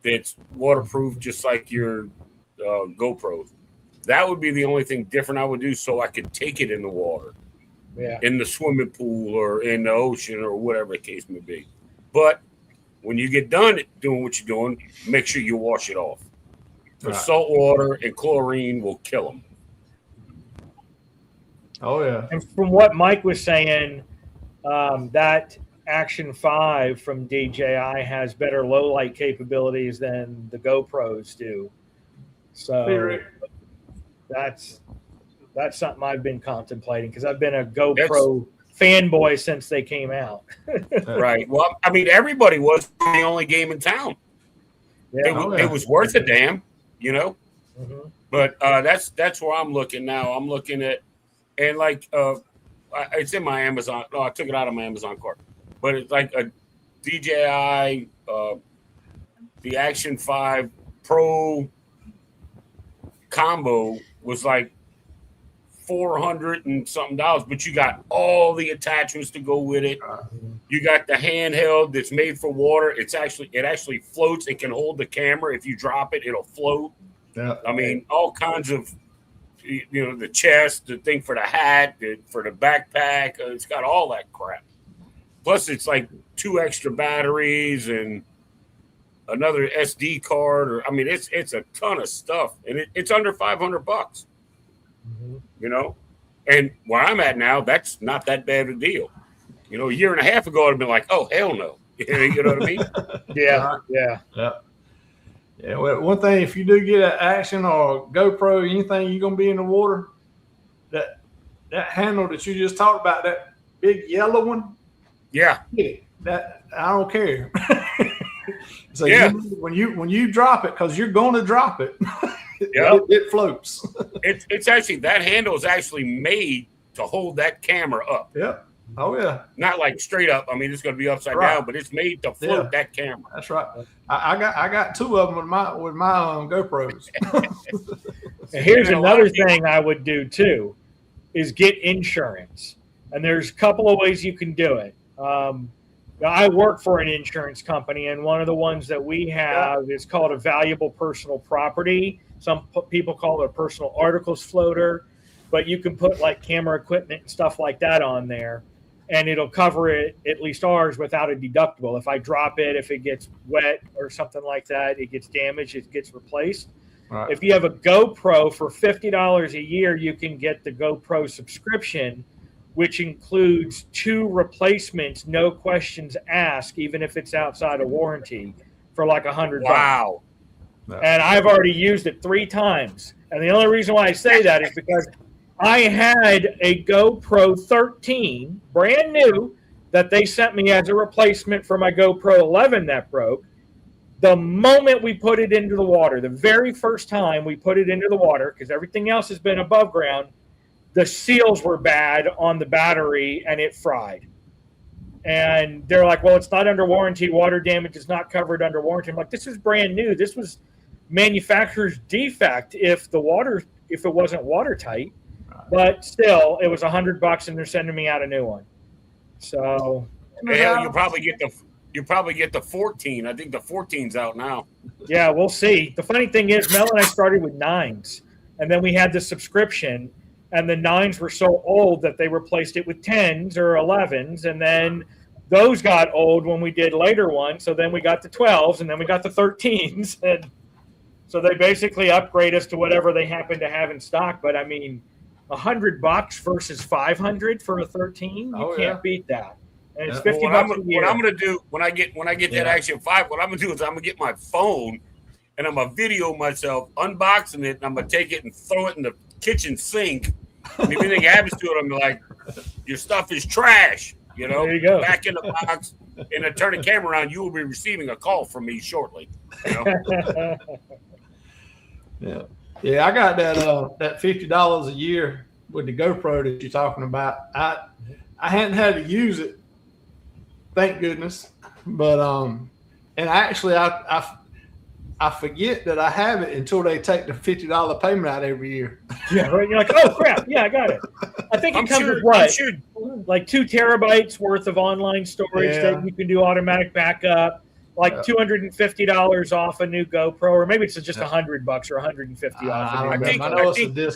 that's waterproof, just like your GoPro. That would be the only thing different I would do, so I could take it in the water, in the swimming pool or in the ocean or whatever the case may be. But when you get done doing what you're doing, make sure you wash it off. Because salt water and chlorine will kill them. Oh yeah. And from what Mike was saying, that Action 5 from DJI has better low light capabilities than the GoPros do. So that's something I've been contemplating, because I've been a GoPro fanboy since they came out. Right. Well, I mean, everybody was the only game in town. Yeah. It was worth a damn, you know. Mm-hmm. But that's where I'm looking now. I'm looking at, and like it's in my Amazon. No, I took it out of my Amazon cart. But it's like a DJI, the Action 5 Pro combo was like $400 and something, but you got all the attachments to go with it. You got the handheld that's made for water. It actually floats. It can hold the camera. If you drop it, it'll float. Yeah. I mean, all kinds of, the chest, the thing for the hat, for the backpack. It's got all that crap. Plus, it's like 2 extra batteries and another SD card. It's a ton of stuff, and it's under $500. Mm-hmm. You know, and where I'm at now, that's not that bad a deal. You know, a year and a half ago, I'd have been like, "Oh, hell no!" You know what I mean? Yeah. Well, one thing, if you do get an Action or GoPro, anything, you're gonna be in the water. That handle that you just talked about, that big yellow one. Yeah. That I don't care. So when you drop it, because you're going to drop it, it floats. It's actually, that handle is actually made to hold that camera up. Yep. Oh yeah. Not like straight up. I mean, it's going to be upside down, but it's made to float that camera. That's right. I got 2 of them with my GoPros. And here's another thing I would do too, is get insurance. And there's a couple of ways you can do it. I work for an insurance company, and one of the ones that we have is called a valuable personal property. Some people call it a personal articles floater, but you can put like camera equipment and stuff like that on there, and it'll cover it, at least ours, without a deductible. If I drop it, if it gets wet or something like that, it gets damaged, it gets replaced. Right. If you have a GoPro for $50 a year, you can get the GoPro subscription, which includes 2 replacements, no questions asked, even if it's outside of warranty, for like $100. Wow. And I've already used it 3 times. And the only reason why I say that is because I had a GoPro 13, brand new, that they sent me as a replacement for my GoPro 11 that broke. The moment we put it into the water, the very first time we put it into the water, because everything else has been above ground, the seals were bad on the battery and it fried. And they're like, well, it's not under warranty. Water damage is not covered under warranty. I'm like, this is brand new. This was manufacturer's defect if it wasn't watertight. But still, it was $100 and they're sending me out a new one. So you probably get the 14. I think the 14's out now. Yeah, we'll see. The funny thing is, Mel and I started with 9s, and then we had the subscription, and the 9s were so old that they replaced it with 10s or 11s, and then those got old when we did later ones. So then we got the 12s, and then we got the 13s, and so they basically upgrade us to whatever they happen to have in stock. But I mean, $100 versus 500 for a 13. You Oh, can't yeah. beat that. And it's Yeah. 50 Well, bucks a year. what I'm gonna do when I get that Yeah. Action 5, what I'm gonna do is I'm gonna get my phone and I'm gonna video myself unboxing it, and I'm gonna take it and throw it in the kitchen sink. And if anything happens to it, I'm like, your stuff is trash. You know, There you go. back in the box, and I turn the camera around. You will be receiving a call from me shortly. You know? Yeah. Yeah, I got that $50 a year with the GoPro that you're talking about. I hadn't had to use it, thank goodness. But and actually I forget that I have it until they take the $50 payment out every year. Yeah, right. You're like, oh crap, yeah, I got it. I think it comes with what? Like 2 terabytes worth of online storage that you can do automatic backup. Like $250 off a new GoPro, or maybe it's just $100 or $150 off.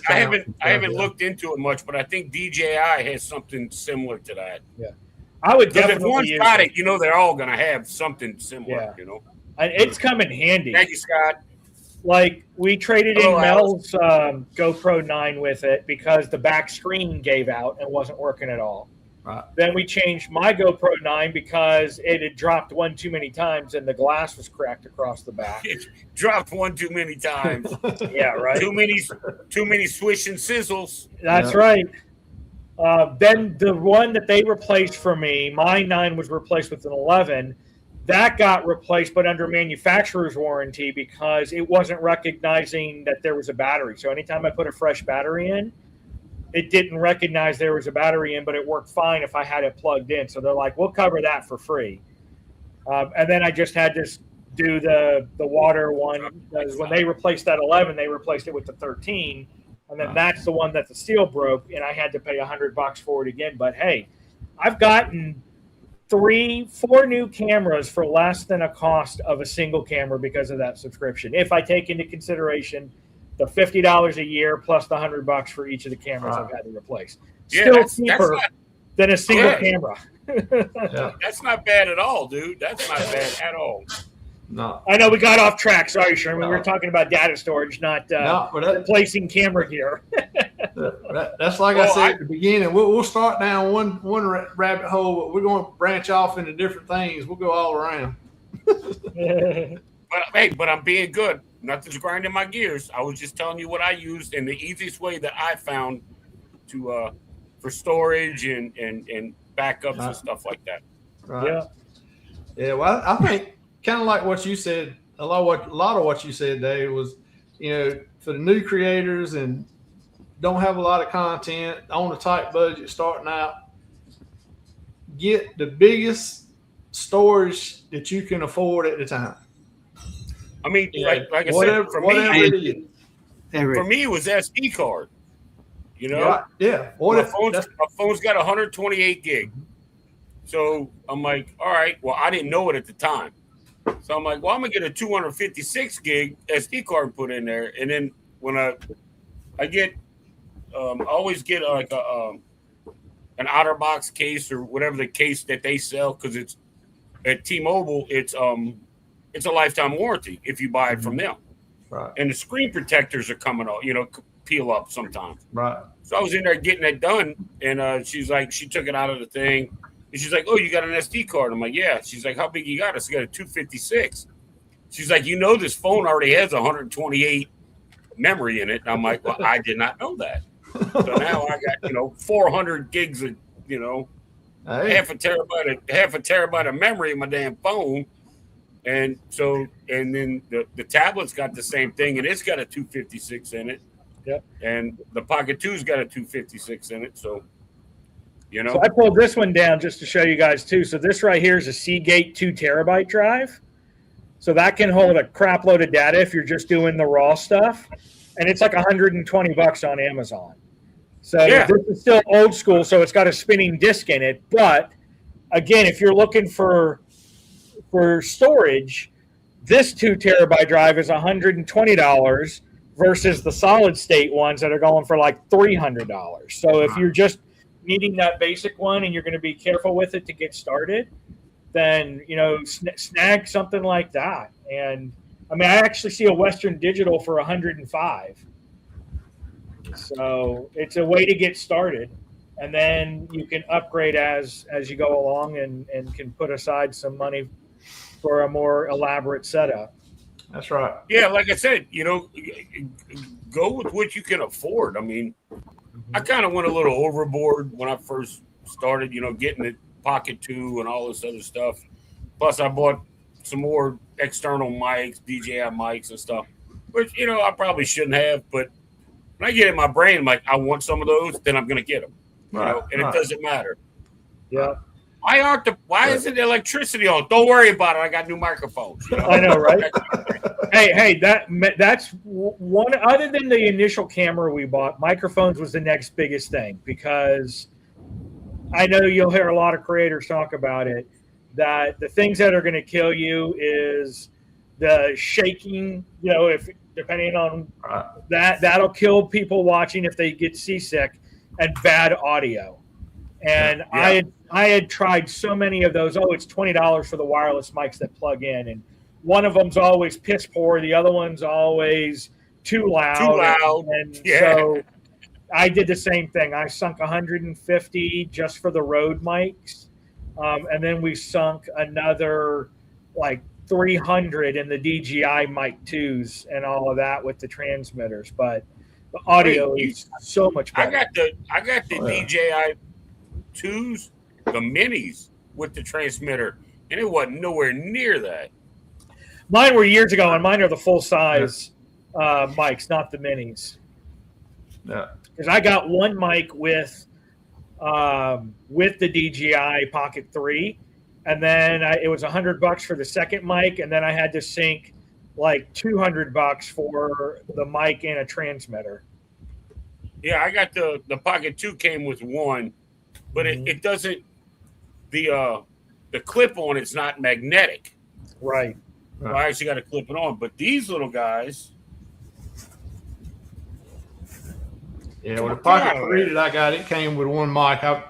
I haven't looked into it much, but I think DJI has something similar to that. Yeah, I would Because if definitely one's use got it. it, you know they're all going to have something similar. Yeah. You know, And it's come in handy. Thank you, Scott. Like we traded in Hello, Mel's GoPro 9 with it because the back screen gave out and wasn't working at all. Right. Then we changed my GoPro 9 because it had dropped one too many times and the glass was cracked across the back. It dropped one too many times. Yeah, right. Too many swish and sizzles. That's right. Then the one that they replaced for me, my 9 was replaced with an 11. That got replaced, but under manufacturer's warranty because it wasn't recognizing that there was a battery. So anytime I put a fresh battery in, it didn't recognize there was a battery in, but it worked fine if I had it plugged in. So they're like, we'll cover that for free. And then I just had to do the water one. Because when they replaced that 11, they replaced it with the 13. And then that's the one that the steel broke, and I had to pay $100 for it again. But hey, I've gotten 4 new cameras for less than a cost of a single camera because of that subscription. If I take into consideration the $50 a year plus the $100 for each of the cameras I've had to replace, still cheaper than a single camera. That's not bad at all, dude. That's not bad at all. No, I know we got off track. Sorry, Sherman. We were talking about data storage, not replacing camera gear. That's like I said at the beginning. We'll start down one rabbit hole, but we're going to branch off into different things. We'll go all around. But I'm being good. Nothing's grinding my gears. I was just telling you what I used and the easiest way that I found to for storage and backups and stuff like that. Right. Yeah. Yeah. Well, I think kind of like what you said. A lot of what you said, Dave, was for the new creators and don't have a lot of content on a tight budget starting out. Get the biggest storage that you can afford at the time. I mean, like I whatever, said, for me, it was SD card. You know, yeah. My phone's got 128 gig. So I'm like, all right. Well, I didn't know it at the time. So I'm like, well, I'm gonna get a 256 gig SD card put in there, and then when I get, I always get like an outer box case or whatever the case that they sell because it's at T-Mobile. It's a lifetime warranty if you buy it from them. Right. And the screen protectors are coming off, peel up sometimes. Right. So I was in there getting that done, and she's like, she took it out of the thing, and she's like, "Oh, you got an SD card?" I'm like, "Yeah." She's like, "How big you got?" I got a 256. She's like, "This phone already has 128 memory in it." And I'm like, "Well, I did not know that." So now I got 400 gigs of half a terabyte of memory in my damn phone. And then the tablet's got the same thing, and it's got a 256 in it. Yep. And the Pocket 2's got a 256 in it. So, So I pulled this one down just to show you guys too. So this right here is a Seagate 2 terabyte drive. So that can hold a crap load of data if you're just doing the raw stuff. And it's like $120 on Amazon. So this is still old school. So it's got a spinning disk in it. But again, if you're looking for storage, this 2 terabyte drive is $120 versus the solid state ones that are going for like $300. So if you're just needing that basic one and you're going to be careful with it to get started, then snag something like that. And I mean, I actually see a Western Digital for $105. So it's a way to get started, and then you can upgrade as you go along, and can put aside some money for a more elaborate setup. That's right. Yeah, like I said, go with what you can afford. I mean, I kind of went a little overboard when I first started, getting the Pocket 2 and all this other stuff. Plus, I bought some more external mics, DJI mics and stuff, which, I probably shouldn't have. But when I get in my brain, I'm like, I want some of those, then I'm going to get them. And it doesn't matter. Yeah. Why isn't the electricity on? Don't worry about it. I got new microphones. I know, right? Hey, that's one. Other than the initial camera we bought, microphones was the next biggest thing, because I know you'll hear a lot of creators talk about it, that the things that are going to kill you is the shaking. If depending on that'll kill people watching if they get seasick, and bad audio. And yeah. I had tried so many of those. Oh, it's $20 for the wireless mics that plug in, and one of them's always piss poor, the other one's always too loud. And so I did the same thing. I sunk $150 just for the Rode mics, and then we sunk another like $300 in the DJI mic 2s and all of that with the transmitters. But the audio is so much better. I got the DJI 2s, the minis with the transmitter, and it wasn't nowhere near that. Mine were years ago, and mine are the full size mics, not the minis. Yeah, because I got one mic with the DJI Pocket 3, and then it was $100 for the second mic, and then I had to sink like $200 for the mic and a transmitter. Yeah, I got the Pocket 2 came with one, but it doesn't. The clip on it's not magnetic. Right. So I actually got to clip it on. But these little guys. Yeah, with the Pocket 3 that I got, it came with one mic. I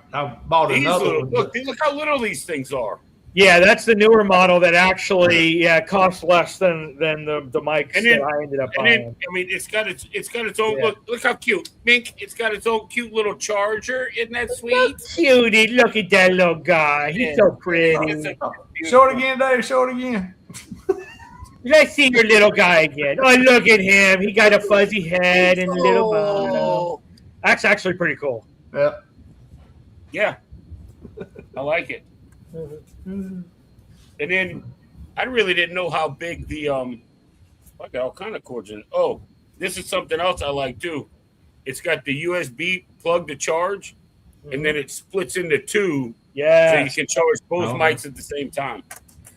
bought another one. Look how little these things are. Yeah, that's the newer model that actually costs less than the mics that I ended up buying. It's got its own look how cute. Mink, it's got its own cute little charger. Isn't that sweet? Cutie, look at that little guy. He's so pretty. Show it again, Dave. Show it again. Let's see your little guy again. Oh, look at him. He got a fuzzy head and a little bottom. That's actually pretty cool. Yeah. Yeah. I like it. And then I really didn't know how big the I got all kind of cords in. Oh, this is something else I like too. It's got the USB plug to charge, and then it splits into two. Yeah. So you can charge both mics at the same time.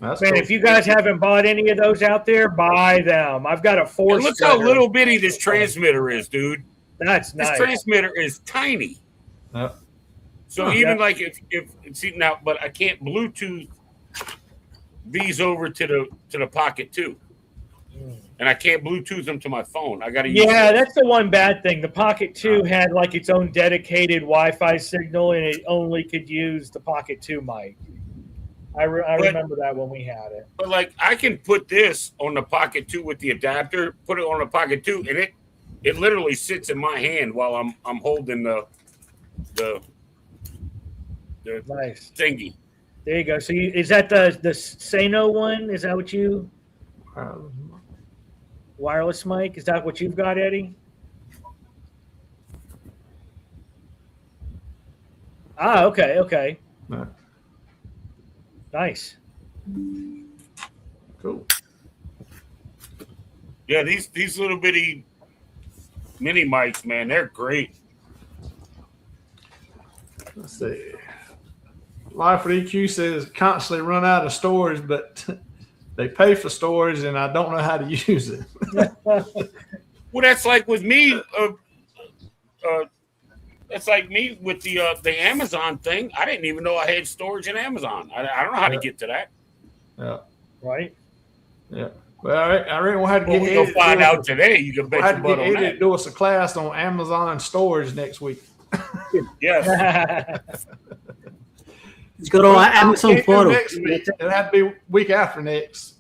That's Man, cool. if you guys haven't bought any of those out there, buy them. I've got a four. And look how little bitty this transmitter is, dude. That's nice. This transmitter is tiny. Yep. So even like if see now, but I can't Bluetooth these over to the Pocket 2, and I can't Bluetooth them to my phone. I got to use. Yeah, that's the one bad thing. The Pocket 2 had like its own dedicated Wi-Fi signal, and it only could use the Pocket 2 mic. I remember that when we had it. But like I can put this on the Pocket 2 with the adapter, put it on the Pocket 2, and it literally sits in my hand while I'm holding the nice thingy. There you go. So is that the Sano one? Is that what you wireless mic? Is that what you've got, Eddie? Ah, okay. No. Nice. Cool. Yeah, these little bitty mini mics, man, they're great. Let's see. Life with EQ says constantly run out of storage, but they pay for storage, and I don't know how to use it. Well, that's like with me. That's like me with the Amazon thing. I didn't even know I had storage in Amazon. I don't know how to get to that. Yeah. Right. Yeah. Well, I really want to get. We'll find out today. You can bet your butt on that. Do us a class on Amazon storage next week. Yes. Let's go to Amazon Photos. It'll have to be week after next.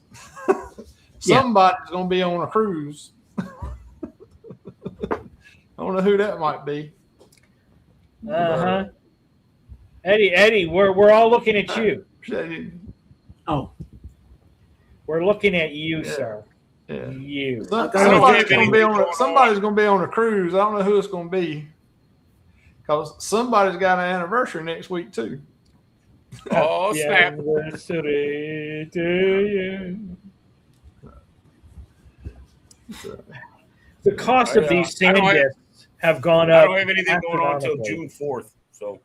Somebody's going to be on a cruise. I don't know who that might be. Uh-huh. Eddie, we're all looking at you. Oh, We're looking at you, Yeah. sir. Yeah. You. Somebody's going to be on a cruise. I don't know who it's going to be. Because somebody's got an anniversary next week, too. Oh, snap. Anniversary to you. The cost of these sand discs have gone up. I don't have anything going on until June 4th. So.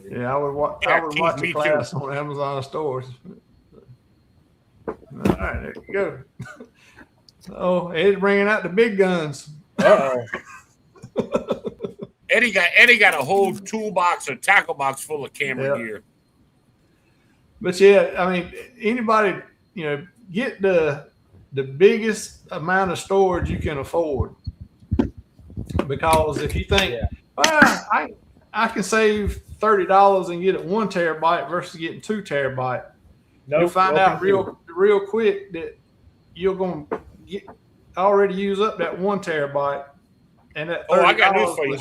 Yeah, I would watch a class on Amazon stores. All right, there you go. Oh, Eddie's bringing out the big guns. Uh-oh. Eddie got a whole toolbox or tackle box full of camera gear. But yeah, I mean, anybody, get the biggest amount of storage you can afford. Because if you think, I can save $30 and get it 1 terabyte versus getting 2 terabyte, you'll find out real quick that you're going to already use up that 1 terabyte. And that I got news for you.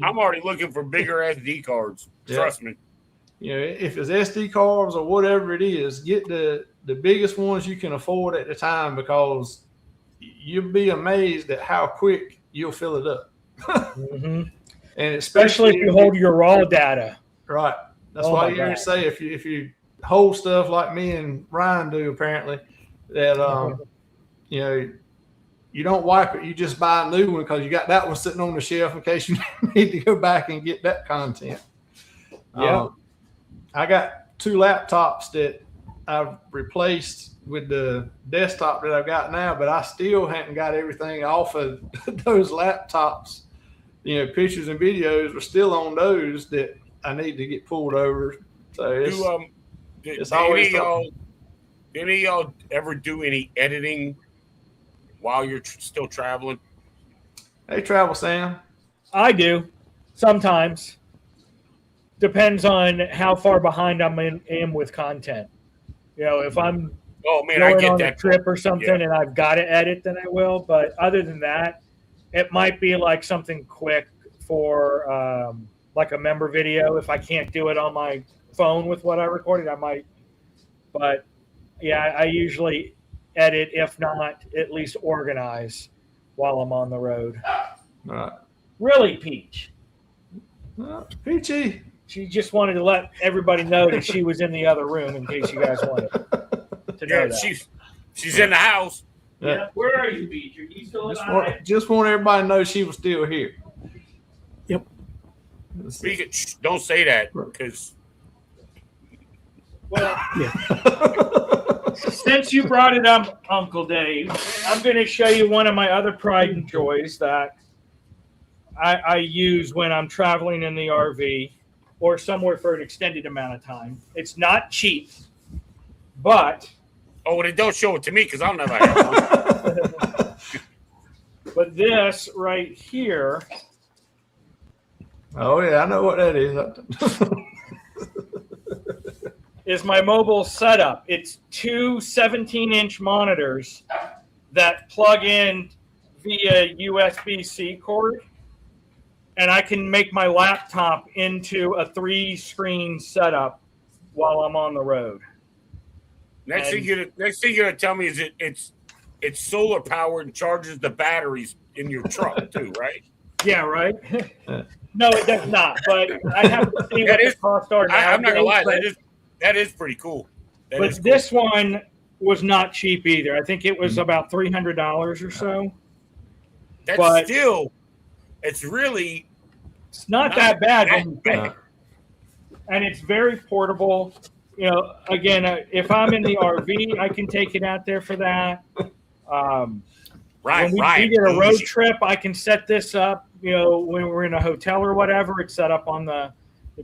I'm already looking for bigger SD cards. Trust me. If it's SD cards or whatever it is, get the biggest ones you can afford at the time, because you'll be amazed at how quick you'll fill it up. Mm-hmm. And especially if you hold your raw data. Right. That's why you hear say if you hold stuff like me and Ryan do, apparently, that you don't wipe it, you just buy a new one because you got that one sitting on the shelf in case you need to go back and get that content. Yeah. I got 2 laptops that I've replaced with the desktop that I've got now, but I still haven't got everything off of those laptops. Pictures and videos are still on those that I need to get pulled over. So it's always did any of y'all ever do any editing while you're still traveling? Hey, Travel Sam. I do sometimes. Depends on how far behind I am with content. If I'm going on a trip or something and I've got to edit, then I will. But other than that, it might be like something quick for like a member video. If I can't do it on my phone with what I recorded, I might. But yeah, I usually edit, if not at least organize while I'm on the road. Right. Really, Peach. Peachy. She just wanted to let everybody know that she was in the other room in case you guys wanted to know that. She's in the house. Yeah. Where are you, Peach? Are you still alive? Just want everybody to know she was still here. Yep. Don't say that because. Well, since you brought it up, Uncle Dave, I'm going to show you one of my other pride and joys that I use when I'm traveling in the RV or somewhere for an extended amount of time. It's not cheap, but... Oh, well, then don't show it to me because I'll never have one. But this right here... Oh, yeah, I know what that is. Is my mobile setup. It's 2 17-inch monitors that plug in via USB-C cord, and I can make my laptop into a 3-screen setup while I'm on the road. Next thing you're gonna tell me is it's solar powered and charges the batteries in your truck too, right? Yeah, right. No, it does not. But I have to see what the costs are now. I'm not gonna lie, that is pretty cool. But this one was not cheap either. I think it was about $300 or so. That's still, it's not that bad when you think. And it's very portable. Again, if I'm in the RV, I can take it out there for that. When we get a road trip, I can set this up. When we're in a hotel or whatever, it's set up on the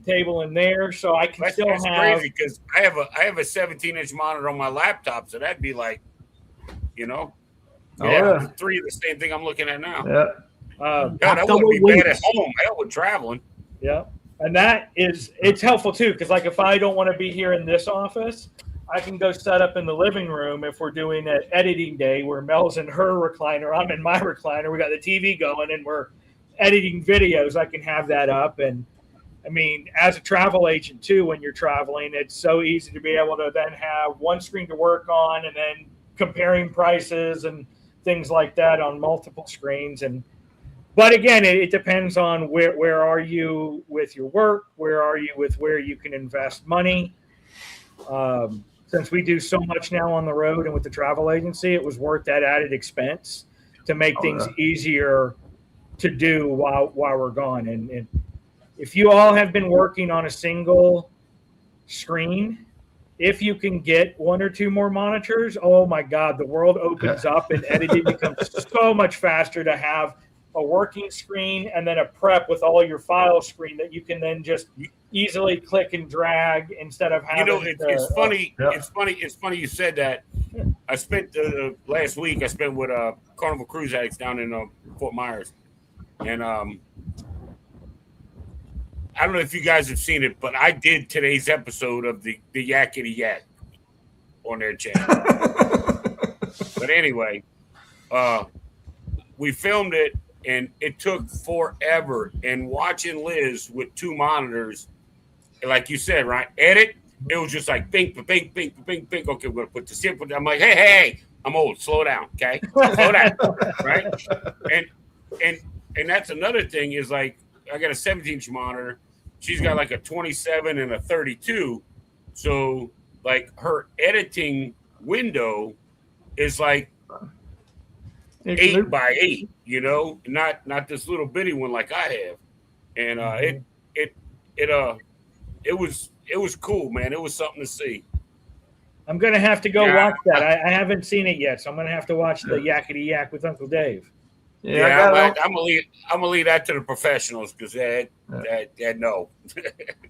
table in there, so I can still have. That's crazy because I have a 17-inch monitor on my laptop, so that'd be like, 3 of the same thing I'm looking at now. Yeah. That wouldn't be bad at home. Hell with traveling. Yeah. And it's helpful too, because like if I don't want to be here in this office, I can go set up in the living room if we're doing an editing day where Mel's in her recliner, I'm in my recliner. We got the TV going and we're editing videos. I can have that up. And I mean, as a travel agent too, when you're traveling, it's so easy to be able to then have one screen to work on and then comparing prices and things like that on multiple screens. But again, it depends on where are you with your work, where are you with where you can invest money. Since we do so much now on the road and with the travel agency, it was worth that added expense to make things easier to do while we're gone. And if you all have been working on a single screen, if you can get one or two more monitors, oh my God, the world opens up and editing becomes so much faster to have a working screen and then a prep with all your file screen that you can then just easily click and drag instead of having. It's funny. It's funny you said that. I spent last week. I spent with Carnival Cruise Addicts down in Fort Myers, and I don't know if you guys have seen it, but I did today's episode of the Yakety Yak on their channel. But anyway, we filmed it. And it took forever. And watching Liz with two monitors, like you said, right? Edit. It was just like bing, bing, bing, bing, bing. Okay, we're gonna put this in. I'm like, hey, I'm old. Slow down, okay? Slow down, right? And that's another thing is like I got a 17-inch monitor. She's got like a 27 and a 32. So like her editing window is like 8 by 8, you know, not this little bitty one like I have. And it was cool, man. It was something to see. I'm gonna have to go watch that. I haven't seen it yet, so I'm gonna have to watch the Yakety Yak with Uncle Dave. I'm gonna leave that to the professionals because they know.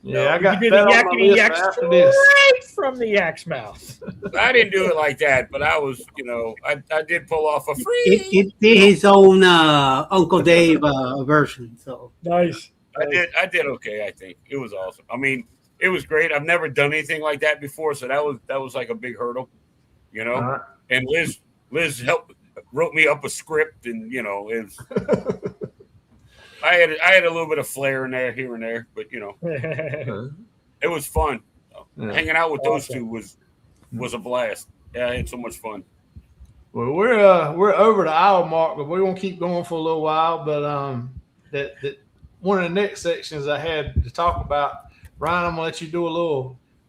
Yeah, I got you that the on my Yakety list Yak after this. straight from the yak's mouth. I didn't do it like that, but I was, you know, I did pull off a free. It did his own Uncle Dave version. So nice. I did okay. I think it was awesome. I mean, it was great. I've never done anything like that before, so that was like a big hurdle, you know. Right. And Liz wrote me up a script, and you know, I had a little bit of flair in there, here and there, but you know, it was fun. Yeah. Hanging out with those two was a blast. Yeah, I had so much fun. Well, we're over the hour mark, but we won't keep going for a little while. But that one of the next sections I had to talk about, Ryan, I'm gonna let you do a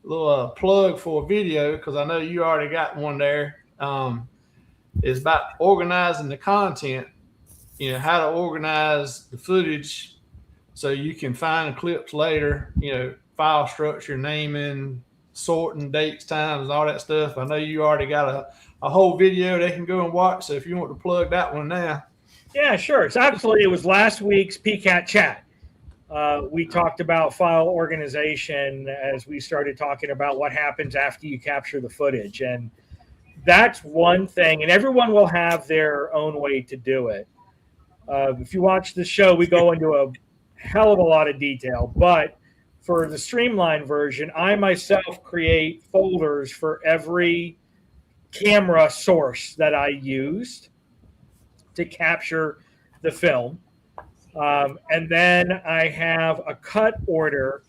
little plug for a video because I know you already got one there. It's about organizing the content, you know, how to organize the footage so you can find the clips later, you know, file structure, naming, sorting, dates, times, all that stuff. I know you already got a whole video they can go and watch. So if you want to plug that one now. Yeah, sure. It was last week's PCAT chat. We talked about file organization as we started talking about what happens after you capture the footage. And that's one thing, and everyone will have their own way to do it. If you watch the show, we go into a hell of a lot of detail, but for the streamlined version, I myself create folders for every camera source that I used to capture the film. And then I have a cut order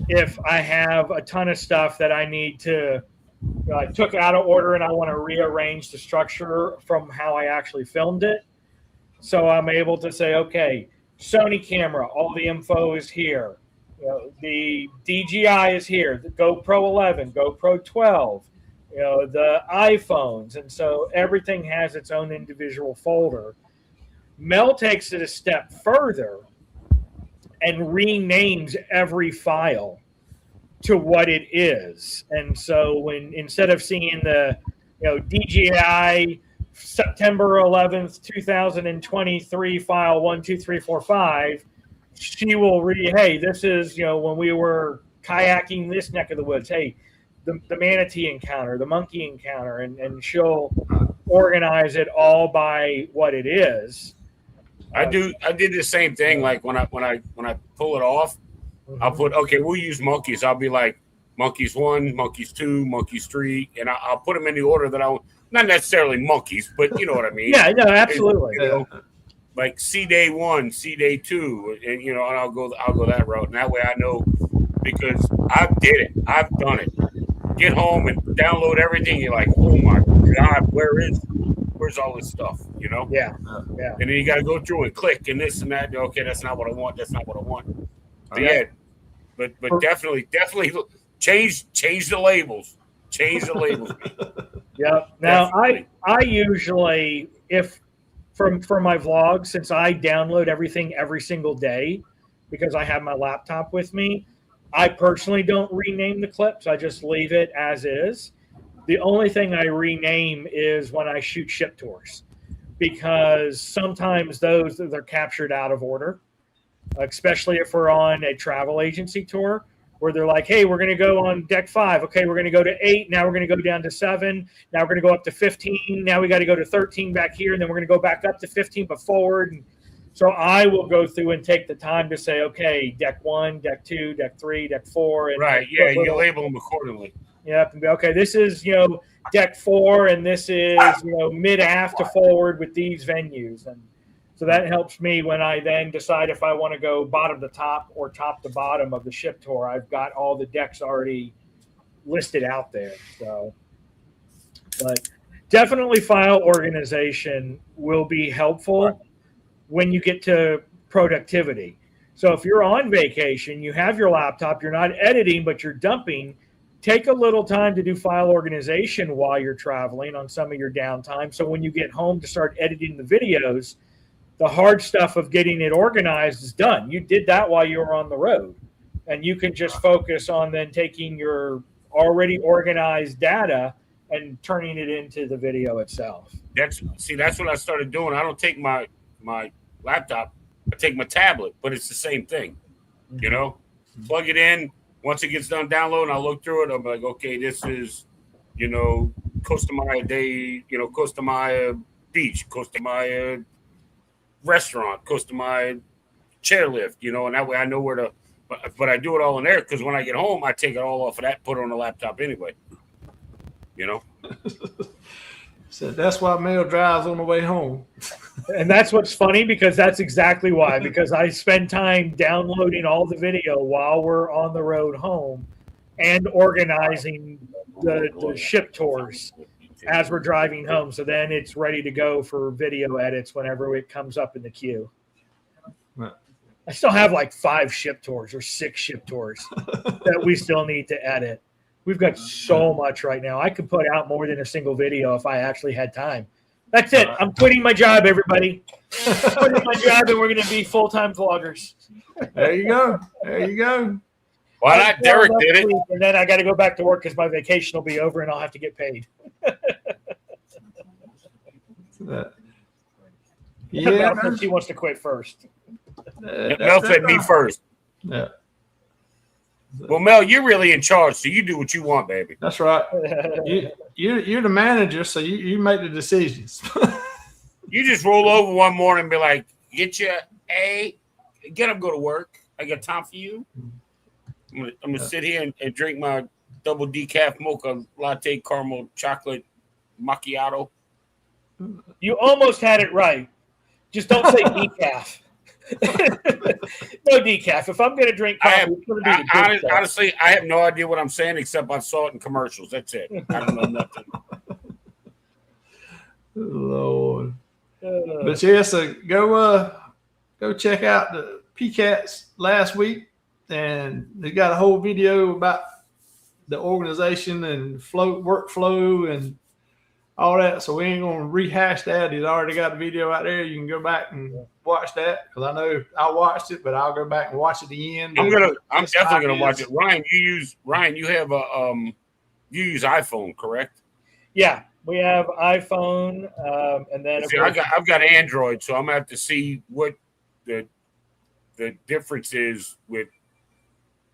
if I have a ton of stuff that I need to I took out of order and I want to rearrange the structure from how I actually filmed it. So I'm able to say, okay, Sony camera, all the info is here. You know, the DJI is here, the GoPro 11, GoPro 12, you know, the iPhones. And so everything has its own individual folder. Mel takes it a step further and renames every file to what it is. And so when instead of seeing the DJI September 11th, 2023 file 12345, she will read, hey, this is when we were kayaking this neck of the woods, hey, the manatee encounter, the monkey encounter, and she'll organize it all by what it is. I did the same thing. Like when I pull it off, I'll put, okay, we'll use monkeys. I'll be like, Monkeys 1, Monkeys 2, Monkeys 3, and I'll put them in the order that I want. Not necessarily monkeys, but you know what I mean. Yeah, no, absolutely. You know, like C Day 1, C Day 2, and and I'll go that route, and that way I know, because I did it, I've done it. Get home and download everything. You're like, oh my God, where's all this stuff? Yeah. And then you got to go through and click and this and that. Okay, that's not what I want. That's not what I want. But yeah, but definitely change the labels. Change the labels. Yeah. Now I usually, if for my vlog, since I download everything every single day because I have my laptop with me, I personally don't rename the clips. I just leave it as is. The only thing I rename is when I shoot ship tours, because sometimes they're captured out of order, especially if we're on a travel agency tour where they're like, hey, we're going to go on deck 5. Okay, we're going to go to 8. Now we're going to go down to 7. Now we're going to go up to 15. Now we got to go to 13 back here. And then we're going to go back up to 15, but forward. And so I will go through and take the time to say, okay, deck 1, deck 2, deck 3, deck 4. And right, yeah, you label them accordingly. Yep. And be, okay, this is, deck 4, and this is, mid-aft to forward with these venues. And so that helps me when I then decide if I want to go bottom to top or top to bottom of the ship tour. I've got all the decks already listed out there. So, but definitely file organization will be helpful when you get to productivity. So if you're on vacation, you have your laptop, you're not editing, but you're dumping, take a little time to do file organization while you're traveling on some of your downtime. So when you get home to start editing the videos, the hard stuff of getting it organized is done. You did that while you were on the road, and you can just focus on then taking your already organized data and turning it into the video itself. That's what I started doing. I don't take my laptop, I take my tablet, but it's the same thing. Plug it in. Once it gets done downloading, I'll look through it. I'm like, okay, this is, Costa Maya Day, Costa Maya Beach, Costa Maya Restaurant, Costa Maya Chairlift, and that way I know where to. But I do it all in there because when I get home, I take it all off of that, put it on the laptop anyway. So that's why Mel drives on the way home. And that's what's funny, because that's exactly why. Because I spend time downloading all the video while we're on the road home and organizing the ship tours as we're driving home. So then it's ready to go for video edits whenever it comes up in the queue. I still have like 5 ship tours or 6 ship tours that we still need to edit. We've got so much right now. I could put out more than a single video if I actually had time. That's it. I'm quitting my job, everybody. Quitting my job, and we're going to be full-time vloggers. There you go. There you go. Why not? Derek did it. And then I got to go back to work because my vacation will be over and I'll have to get paid. Yeah, Mel he wants to quit first. Mel said me first. Yeah. Well, Mel, you're really in charge, so you do what you want, baby. That's right. You're the manager, so you make the decisions. You just roll over one morning and be like, get up, go to work. I got time for you. I'm gonna sit here and drink my double decaf mocha latte caramel chocolate macchiato. You almost had it right. Just don't say decaf. No decaf. If I'm going to drink coffee, it's going to be honestly, I have no idea what I'm saying except I saw it in commercials. That's it. I don't know nothing. Lord. But yeah, so go check out the PCATs last week, and they got a whole video about the organization and workflow and all that. So we ain't going to rehash that. He's already got the video out there. You can go back and watch that, because I know I watched it, but I'll go back and watch it again. I'm definitely gonna watch it. Ryan, you have you use iPhone, correct? Yeah, we have iPhone, and then I've got Android, so I'm gonna have to see what the difference is with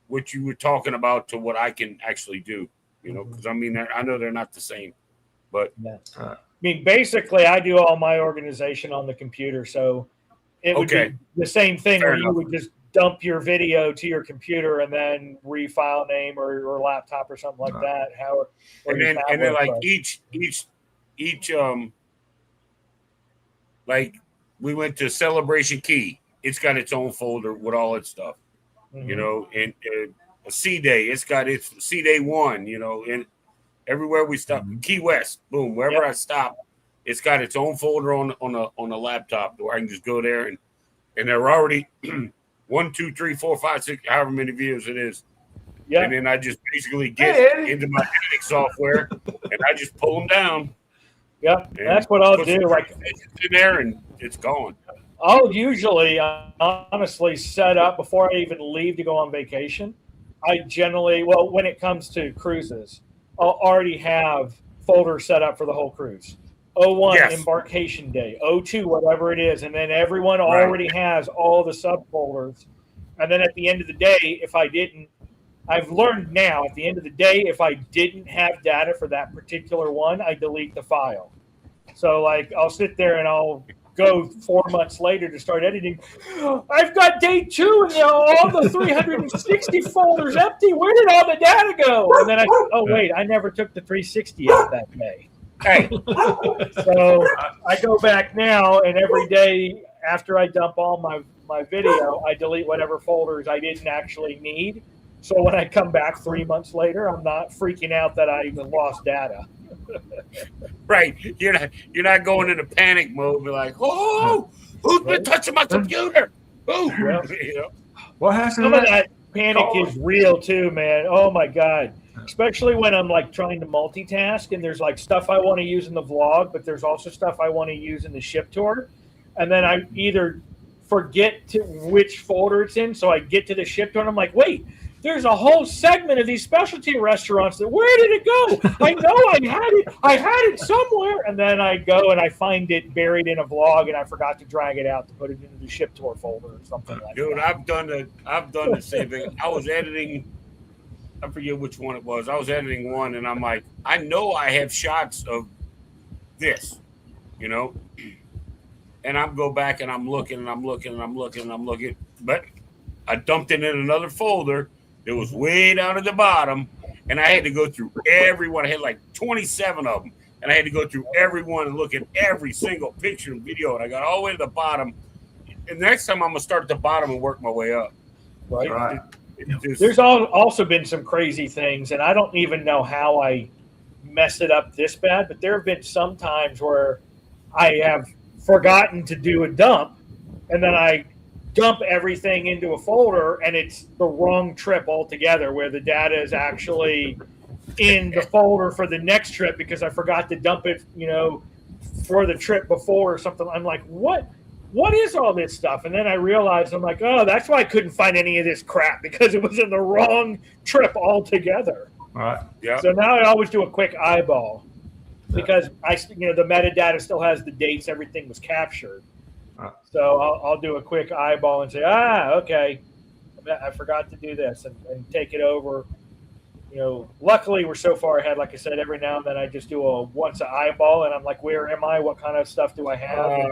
what you were talking about to what I can actually do. Because I know they're not the same, but I mean, basically, I do all my organization on the computer, so it would be the same thing, where you would just dump your video to your computer and then refile name or laptop or something like that. How or and your then tablet, like but- each like we went to Celebration Key. It's got its own folder with all its stuff, you know, and a C Day. It's got its C Day 1, you know, and everywhere we stop, Key West, boom, wherever I stop, it's got its own folder on a laptop where I can just go there and they're already 1, 2, 3, 4, 5, 6, however many videos it is. Yeah. And then I just basically get into my editing software and I just pull them down. Yep, that's what I'll do. Like it's in there and it's gone. I'll usually honestly set up before I even leave to go on vacation. I generally, well, when it comes to cruises, I'll already have folders set up for the whole cruise. 01 embarkation day, 02 whatever it is, and then everyone already has all the subfolders. And then at the end of the day, I've learned now at the end of the day, if I didn't have data for that particular one, I delete the file. So like I'll sit there and I'll go 4 months later to start editing. I've got day 2 and all the 360 folders empty. Where did all the data go? And then wait, I never took the 360 out that day. Hey. So I go back now and every day after I dump all my video, I delete whatever folders I didn't actually need. So when I come back 3 months later, I'm not freaking out that I lost data. Right. You're not going into panic mode. Be like, oh, who's been touching my computer? Oh, you know. What happened? Some of that panic is real too, man. Oh my God. Especially when I'm like trying to multitask and there's like stuff I want to use in the vlog, but there's also stuff I want to use in the ship tour. And then I either forget which folder it's in. So I get to the ship tour and I'm like, wait, there's a whole segment of these specialty restaurants where did it go? I know I had it somewhere. And then I go and I find it buried in a vlog and I forgot to drag it out to put it into the ship tour folder or something like that. Dude, I've done the same thing. I was editing, I forget which one it was. I was editing one and I'm like, I know I have shots of this, you know? And I'm go back and I'm looking, but I dumped it in another folder. It was way down at the bottom, and I had to go through everyone. I had like 27 of them, and I had to go through everyone and look at every single picture and video. And I got all the way to the bottom. And next time I'm gonna start at the bottom and work my way up. Right. There's also been some crazy things, and I don't even know how I messed it up this bad. But there have been some times where I have forgotten to do a dump, and then I dump everything into a folder and it's the wrong trip altogether where the data is actually in the folder for the next trip because I forgot to dump it, you know, for the trip before or something. I'm like, what is all this stuff? And then I realized, I'm like, oh, that's why I couldn't find any of this crap because it was in the wrong trip altogether. All right. Yeah. So now I always do a quick eyeball because the metadata still has the dates, everything was captured. So I'll do a quick eyeball and say, okay, I forgot to do this and take it over. You know, luckily we're so far ahead. Like I said, every now and then I just do a once an eyeball and I'm like, where am I? What kind of stuff do I have?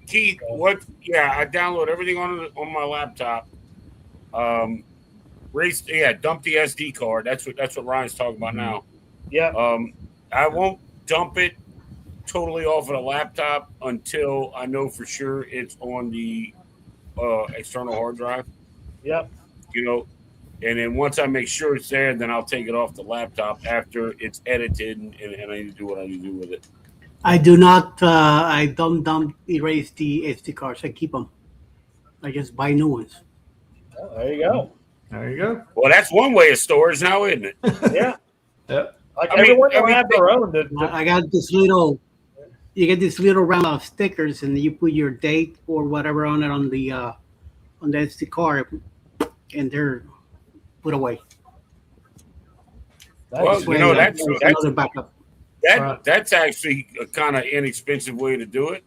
Keith, I download everything on my laptop. Dump the SD card. That's what Ryan's talking about now. Yeah. I won't dump it totally off of the laptop until I know for sure it's on the external hard drive. Yep. You know, and then once I make sure it's there, then I'll take it off the laptop after it's edited and I need to do what I need to do with it. I do not. I don't erase the SD cards. I keep them. I just buy new ones. Oh, there you go. There you go. Well, that's one way of storage now, isn't it? Yeah. Yep. Like everyone will have their own. I got this little. You get this little round of stickers, and you put your date or whatever on it on the SD card, and they're put away. Well, you know, that's another backup. That's actually a kind of inexpensive way to do it,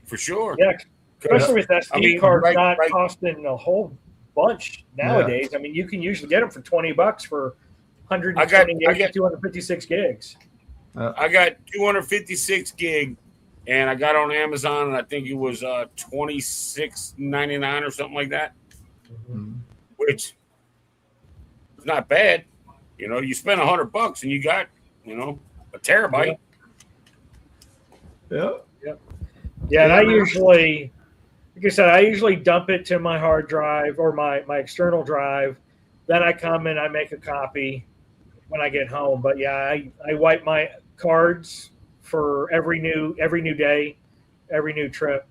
for sure. Yeah, especially with SD cards not costing a whole bunch nowadays. I mean, you can usually get them for $20 for 120 gigs, 256 gigs. I got 256 gig, and I got on Amazon, and I think it was $26.99 or something like that. which is not bad. You spend $100 and you got, a terabyte. Yep. Yeah, and I usually, like I said, I usually dump it to my hard drive or my external drive. Then I come and I make a copy when I get home. But yeah, I wipe my cards for every new day, every new trip.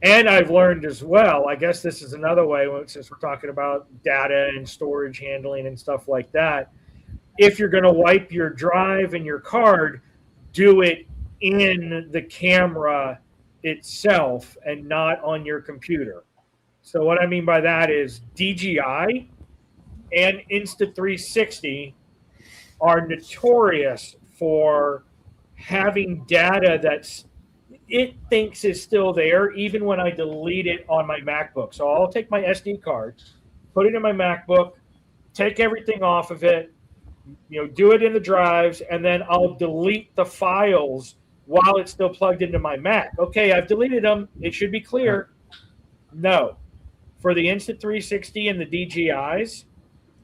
And I've learned as well, I guess this is another way, since we're talking about data and storage handling and stuff like that. If you're going to wipe your drive and your card, do it in the camera itself and not on your computer. So what I mean by that is DJI and Insta360 are notorious for having data it thinks is still there even when I delete it on my MacBook. So I'll take my SD card, put it in my MacBook, take everything off of it, do it in the drives, and then I'll delete the files while it's still plugged into my Mac. Okay, I've deleted them. It should be clear. No. For the Insta360 and the DJIs,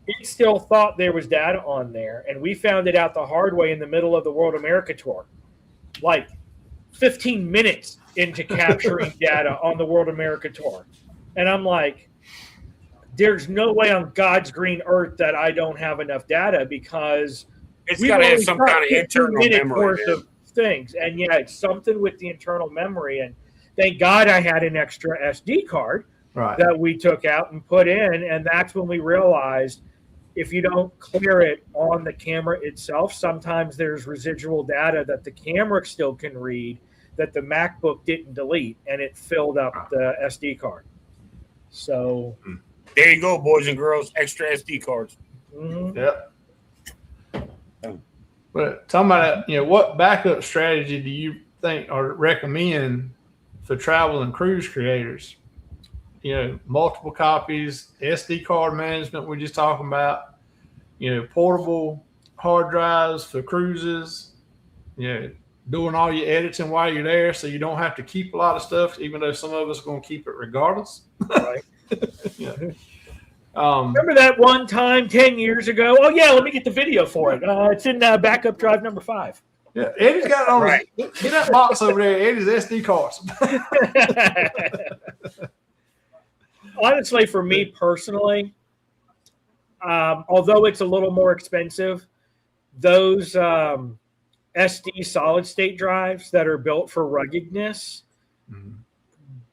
it still thought there was data on there, and we found it out the hard way in the middle of the World America Tour. Like 15 minutes into capturing data on the World America Tour. And I'm like, there's no way on God's green earth that I don't have enough data, because it's got to have some kind of internal memory of things. And yeah, it's something with the internal memory. And thank God I had an extra SD card that we took out and put in. And that's when we realized if you don't clear it on the camera itself, sometimes there's residual data that the camera still can read that the MacBook didn't delete, and it filled up the SD card. So there you go, boys and girls, extra SD cards. Mm-hmm. Yep. But talking about that, what backup strategy do you think or recommend for travel and cruise creators? Multiple copies, SD card management we're just talking about, portable hard drives for cruises, doing all your editing while you're there so you don't have to keep a lot of stuff, even though some of us are going to keep it regardless. Right. Remember that one time 10 years ago? Oh, yeah, let me get the video for it. It's in backup drive number 5. Yeah, Eddie's got it on. Right. Get that box over there, Eddie's SD cards. Honestly, for me personally, although it's a little more expensive, those SD solid state drives that are built for ruggedness,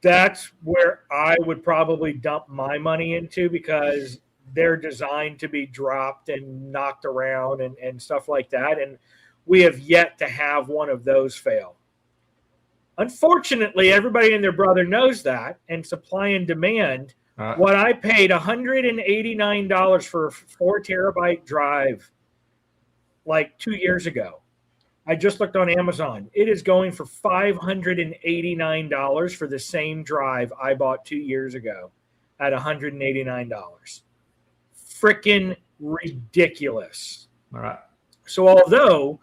that's where I would probably dump my money into, because they're designed to be dropped and knocked around and stuff like that. And we have yet to have one of those fail. Unfortunately, everybody and their brother knows that, and supply and demand. What I paid $189 for a 4 terabyte drive like 2 years ago. I just looked on Amazon. It is going for $589 for the same drive I bought 2 years ago at $189. Freaking ridiculous. All right. So although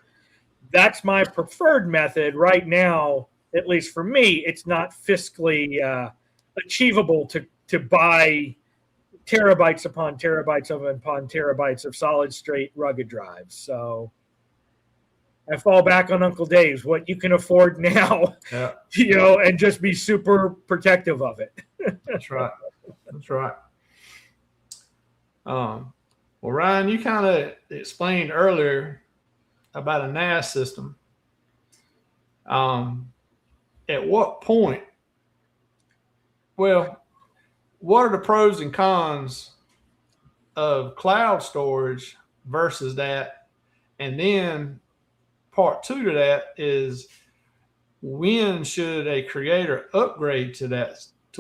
that's my preferred method right now, at least for me, it's not fiscally achievable to buy terabytes upon terabytes of solid state rugged drives. So I fall back on Uncle Dave's, what you can afford now, and just be super protective of it. That's right. Well, Ryan, you kind of explained earlier about a NAS system. At what point, what are the pros and cons of cloud storage versus that? And then part 2 to that is, when should a creator upgrade to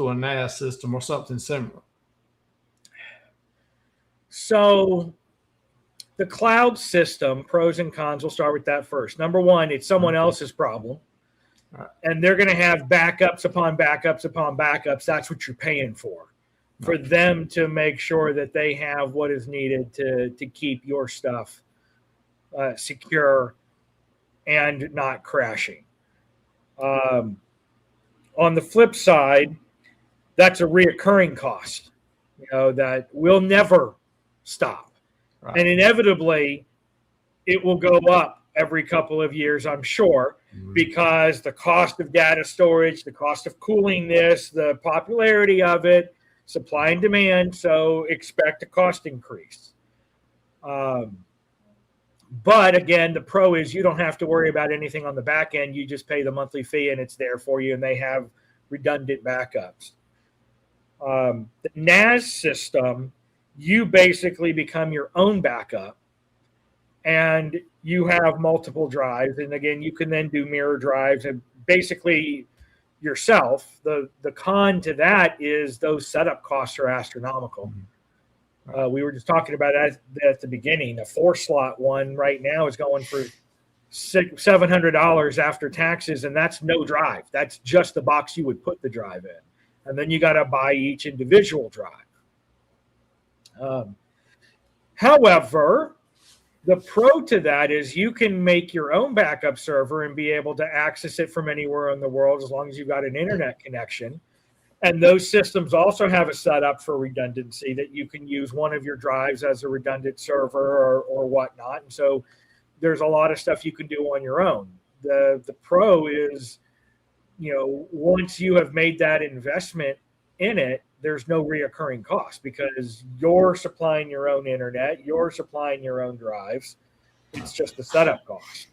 a NAS system or something similar? So the cloud system, pros and cons, we'll start with that first. Number one, it's someone else's problem. Right. And they're going to have backups upon backups upon backups. That's what you're paying for them to make sure that they have what is needed to keep your stuff secure and not crashing. On the flip side, that's a reoccurring cost, that will never stop. Right. And inevitably, it will go up every couple of years, I'm sure, because the cost of data storage, the cost of cooling this, the popularity of it, supply and demand. So expect a cost increase. But again, the pro is you don't have to worry about anything on the back end. You just pay the monthly fee and it's there for you, and they have redundant backups. The NAS system, you basically become your own backup, and you have multiple drives. And again, you can then do mirror drives and basically yourself. The con to that is those setup costs are astronomical. We were just talking about that at the beginning. A 4-slot one right now is going for $700 after taxes, and that's no drive. That's just the box you would put the drive in. And then you got to buy each individual drive. However, the pro to that is you can make your own backup server and be able to access it from anywhere in the world as long as you've got an internet connection. And those systems also have a setup for redundancy that you can use one of your drives as a redundant server or whatnot. And so there's a lot of stuff you can do on your own. The pro is, once you have made that investment in it, there's no reoccurring cost because you're supplying your own internet, you're supplying your own drives. It's just the setup cost.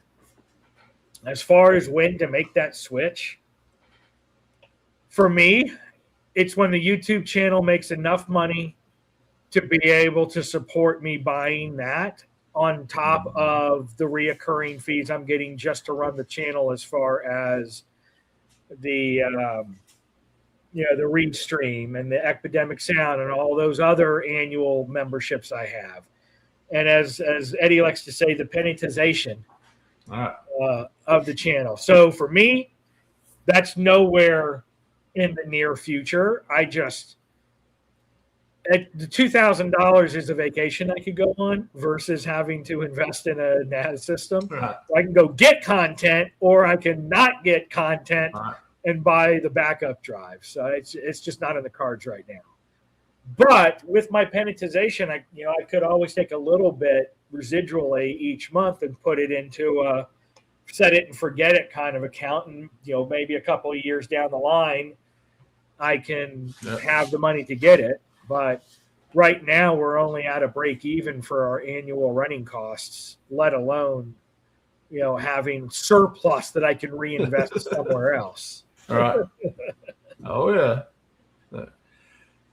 As far as when to make that switch, for me, it's when the YouTube channel makes enough money to be able to support me buying that on top of the reoccurring fees I'm getting just to run the channel, as far as the Read Stream and the Epidemic Sound and all those other annual memberships I have. And as Eddie likes to say, the penitization of the channel. So for me, that's nowhere in the near future. The $2,000 is a vacation I could go on versus having to invest in a NAS system. Right. So I can go get content, or I can not get content and buy the backup drive. So it's just not in the cards right now. But with my penitization, I could always take a little bit residually each month and put it into a set it and forget it kind of account. And, maybe a couple of years down the line, I can have the money to get it. But right now we're only at a break even for our annual running costs, let alone, having surplus that I can reinvest somewhere else. All right. Oh, yeah.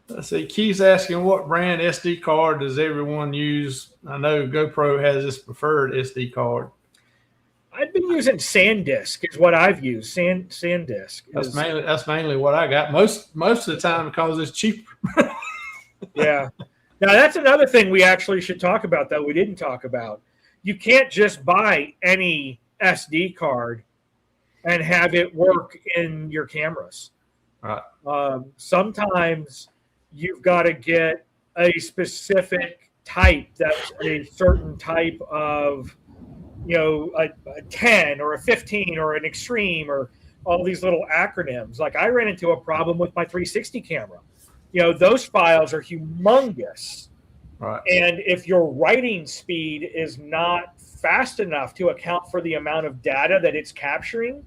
Let's see. Keith's asking, what brand SD card does everyone use? I know GoPro has this preferred SD card. I've been using SanDisk is what I've used. SanDisk. That's mainly what I got most of the time because it's cheaper. Yeah. Now that's another thing we actually should talk about that we didn't talk about. You can't just buy any SD card and have it work in your cameras. Right. Sometimes you've got to get a specific type, that's a certain type of, a 10 or a 15 or an extreme or all these little acronyms. Like I ran into a problem with my 360 camera. Those files are humongous. Right. And if your writing speed is not fast enough to account for the amount of data that it's capturing,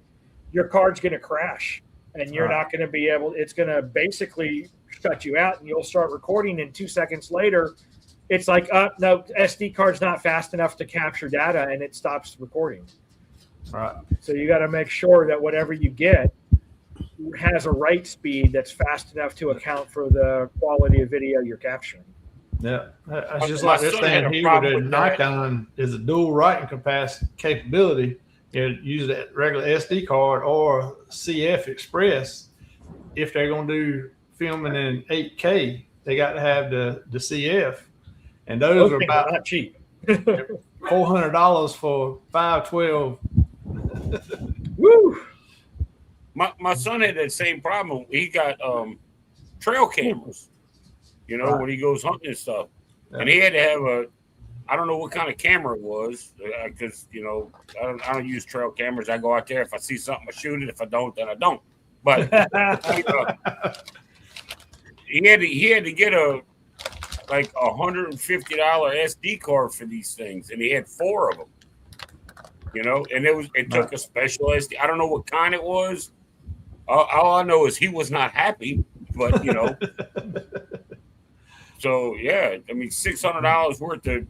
your card's going to crash and you're not going to be able, it's going to basically shut you out, and you'll start recording, and 2 seconds later, it's like, no, SD card's not fast enough to capture data, and it stops recording. Right. So you got to make sure that whatever you get has a write speed that's fast enough to account for the quality of video you're capturing. Yeah, it's just like this thing here with the Nikon is a dual writing capacity capability. Use that regular SD card or CF Express. If they're going to do filming in 8K, they got to have the CF, and those are about not cheap. $400 for 512. Woo! My son had that same problem. He got trail cameras, when he goes hunting and stuff. Yeah. And he had to have I don't know what kind of camera it was, because, I don't use trail cameras. I go out there. If I see something, I shoot it. If I don't, then I don't. But he had to get a $150 SD card for these things, and he had 4 of them. And it took a special SD. I don't know what kind it was. All I know is he was not happy, but So yeah, I mean $600 worth of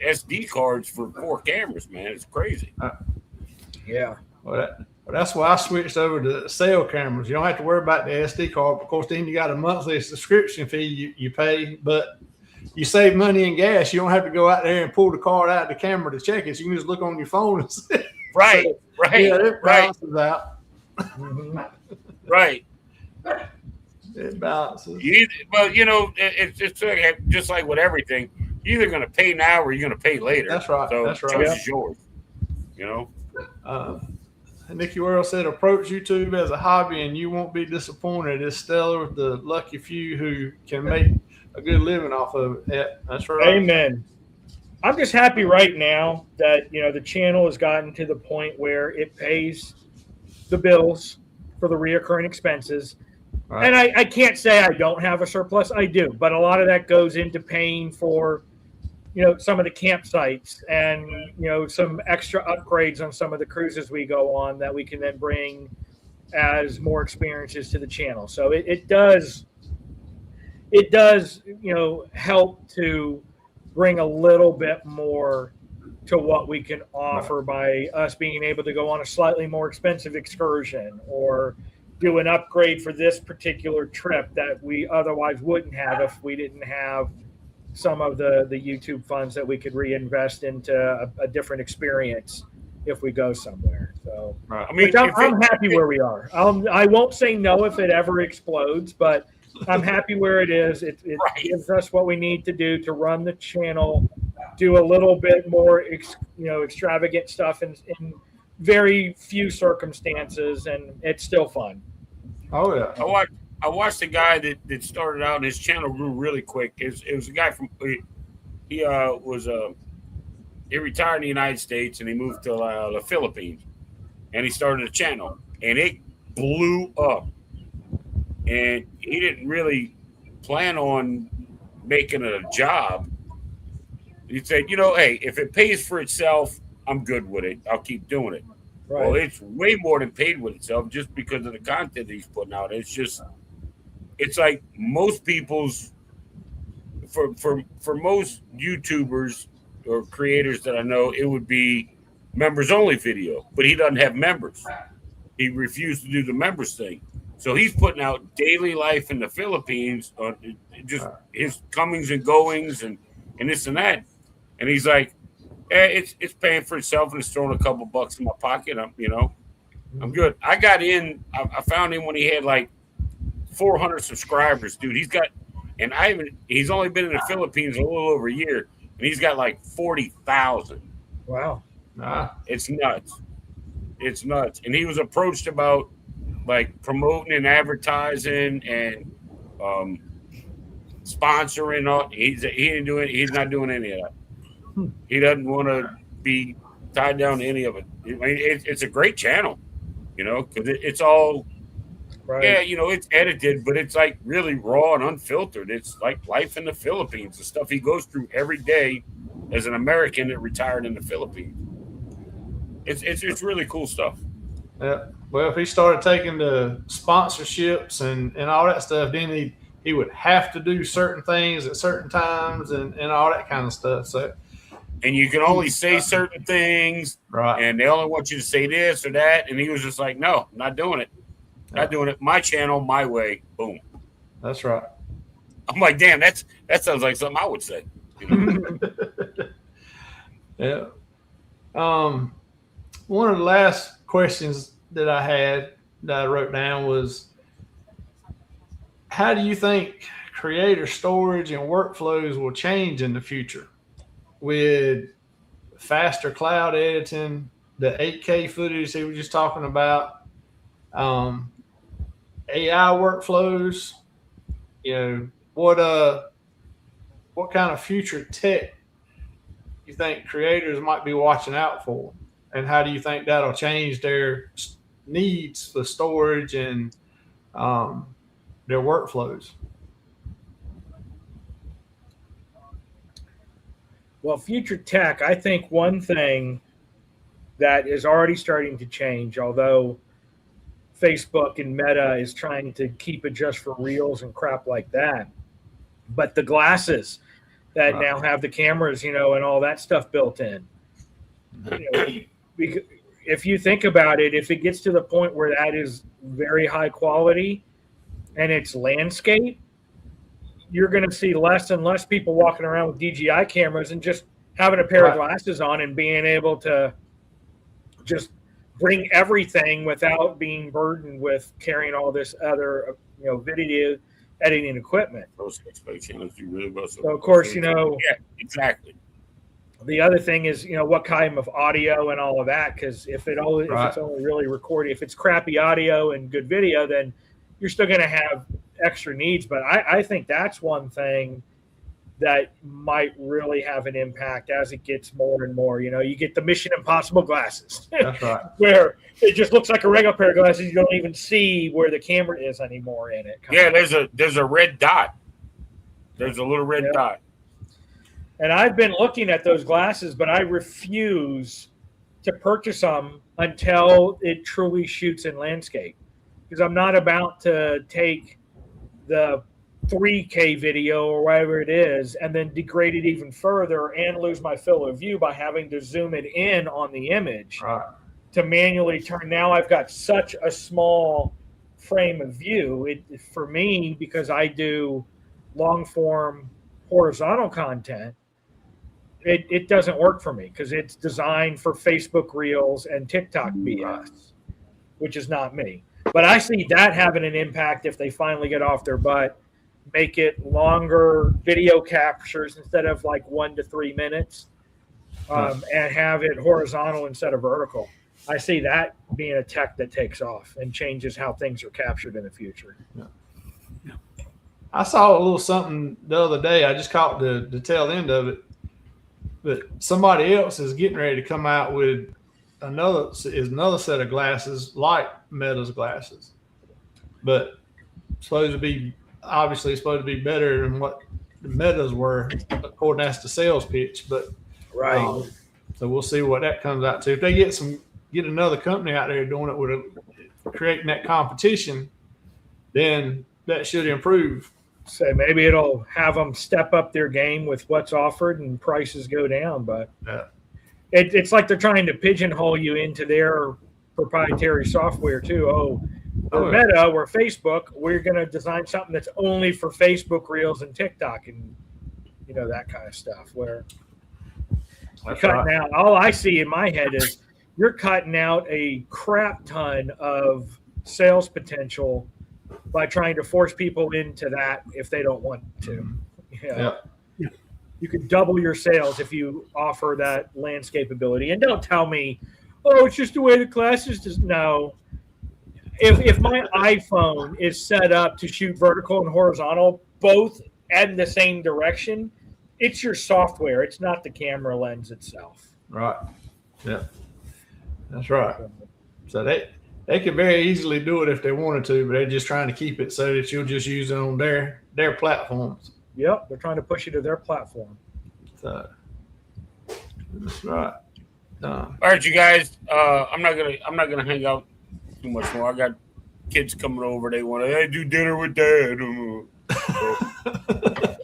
SD cards for 4 cameras, man. It's crazy. Yeah. Well, that's why I switched over to Sail cameras. You don't have to worry about the SD card. Of course, then you got a monthly subscription fee you pay, but you save money in gas. You don't have to go out there and pull the card out of the camera to check it. So you can just look on your phone and see. Right, right, Yeah, it balances out. Right. It balances. It's just like with everything. You're either going to pay now or you're going to pay later. That's right. So That's right. choice is yours. Nicky Worrell said, approach YouTube as a hobby and you won't be disappointed. It's stellar with the lucky few who can make a good living off of it. Yeah, that's right. Amen. I'm just happy right now that, the channel has gotten to the point where it pays the bills for the reoccurring expenses. Right. And I can't say I don't have a surplus. I do. But a lot of that goes into paying for, some of the campsites and, some extra upgrades on some of the cruises we go on that we can then bring as more experiences to the channel. So it does, help to bring a little bit more to what we can offer by us being able to go on a slightly more expensive excursion or do an upgrade for this particular trip that we otherwise wouldn't have if we didn't have some of the YouTube funds that we could reinvest into a different experience if we go somewhere. So, right. I mean, I'm happy where we are. I won't say no if it ever explodes, but I'm happy where it is. It right. gives us what we need to do to run the channel, do a little bit more, extravagant stuff in very few circumstances, and it's still fun. Oh yeah. I watched a guy that started out and his channel grew really quick. It was a guy from he retired in the United States and he moved to the Philippines, and he started a channel and it blew up. And he didn't really plan on making it a job. He said, hey, if it pays for itself, I'm good with it. I'll keep doing it. Right. Well, it's way more than paid with itself just because of the content he's putting out. It's like most people's, for most YouTubers or creators that I know, it would be members only video, but he doesn't have members. He refused to do the members thing. So he's putting out daily life in the Philippines, just his comings and goings and this and that. And he's like, it's paying for itself and it's throwing a couple bucks in my pocket. I'm good. I got in. I found him when he had like 400 subscribers, dude. He's only been in the Philippines a little over a year, and he's got like 40,000. Wow. It's nuts. It's nuts. And he was approached about like promoting and advertising and sponsoring. He didn't do it. He's not doing any of that. He doesn't want to be tied down to any of it. I mean, it's a great channel, because it's all, right. Yeah, it's edited, but it's like really raw and unfiltered. It's like life in the Philippines, the stuff he goes through every day as an American that retired in the Philippines. It's really cool stuff. Yeah. Well, if he started taking the sponsorships and all that stuff, then he would have to do certain things at certain times and all that kind of stuff. So. And you can only say certain things, right? And they only want you to say this or that. And he was just like, "No, I'm not doing it. Not doing it. My channel, my way. Boom." That's right. I'm like, damn, that sounds like something I would say. Yeah. One of the last questions that I had that I wrote down was, how do you think creator storage and workflows will change in the future with faster cloud editing, the 8K footage he was just talking about, AI workflows? What kind of future tech you think creators might be watching out for, and how do you think that'll change their needs for storage and their workflows? Well, future tech, I think one thing that is already starting to change, although Facebook and Meta is trying to keep it just for reels and crap like that, but the glasses that now have the cameras, and all that stuff built in. If you think about it, if it gets to the point where that is very high quality and it's landscape, you're going to see less and less people walking around with DJI cameras and just having a pair of glasses on and being able to just bring everything without being burdened with carrying all this other, video editing equipment. So, of course, Yeah, exactly. The other thing is, what kind of audio and all of that, because if it's only really recording, if it's crappy audio and good video, then you're still going to have extra needs. But I think that's one thing that might really have an impact as it gets more and more. You get the Mission Impossible glasses. That's right. Where it just looks like a regular pair of glasses. You don't even see where the camera is anymore in it. Yeah, there's a red dot. There's a little red dot. And I've been looking at those glasses, but I refuse to purchase them until it truly shoots in landscape. Because I'm not about to take the 3K video or whatever it is and then degrade it even further and lose my field of view by having to zoom it in on the image to manually turn. Now I've got such a small frame of view. For me, because I do long form horizontal content, it doesn't work for me because it's designed for Facebook Reels and TikTok BS, which is not me. But I see that having an impact if they finally get off their butt, make it longer video captures instead of like 1 to 3 minutes, and have it horizontal instead of vertical. I see that being a tech that takes off and changes how things are captured in the future. Yeah. I saw a little something the other day. I just caught the tail end of it. But somebody else is getting ready to come out with another set of glasses like Meta's glasses, but supposed to be better than what the Metas were, according to the sales pitch. But so we'll see what that comes out to. If they get another company out there doing it with creating that competition, then that should improve. So maybe it'll have them step up their game with what's offered and prices go down. But it's like they're trying to pigeonhole you into their proprietary software too. We're Meta, we're Facebook, we're going to design something that's only for Facebook Reels and TikTok and, that kind of stuff where you're cutting out. All I see in my head is you're cutting out a crap ton of sales potential by trying to force people into that if they don't want to. You could double your sales if you offer that landscape ability. And don't tell me, it's just the way the glasses does. No. If my iPhone is set up to shoot vertical and horizontal, both in the same direction, it's your software. It's not the camera lens itself. Right. Yeah. That's right. So they could very easily do it if they wanted to, but they're just trying to keep it so that you'll just use it on their platforms. Yep, they're trying to push you to their platform. So that's right. All right, you guys. I'm not gonna hang out too much more. I got kids coming over. They want to do dinner with Dad.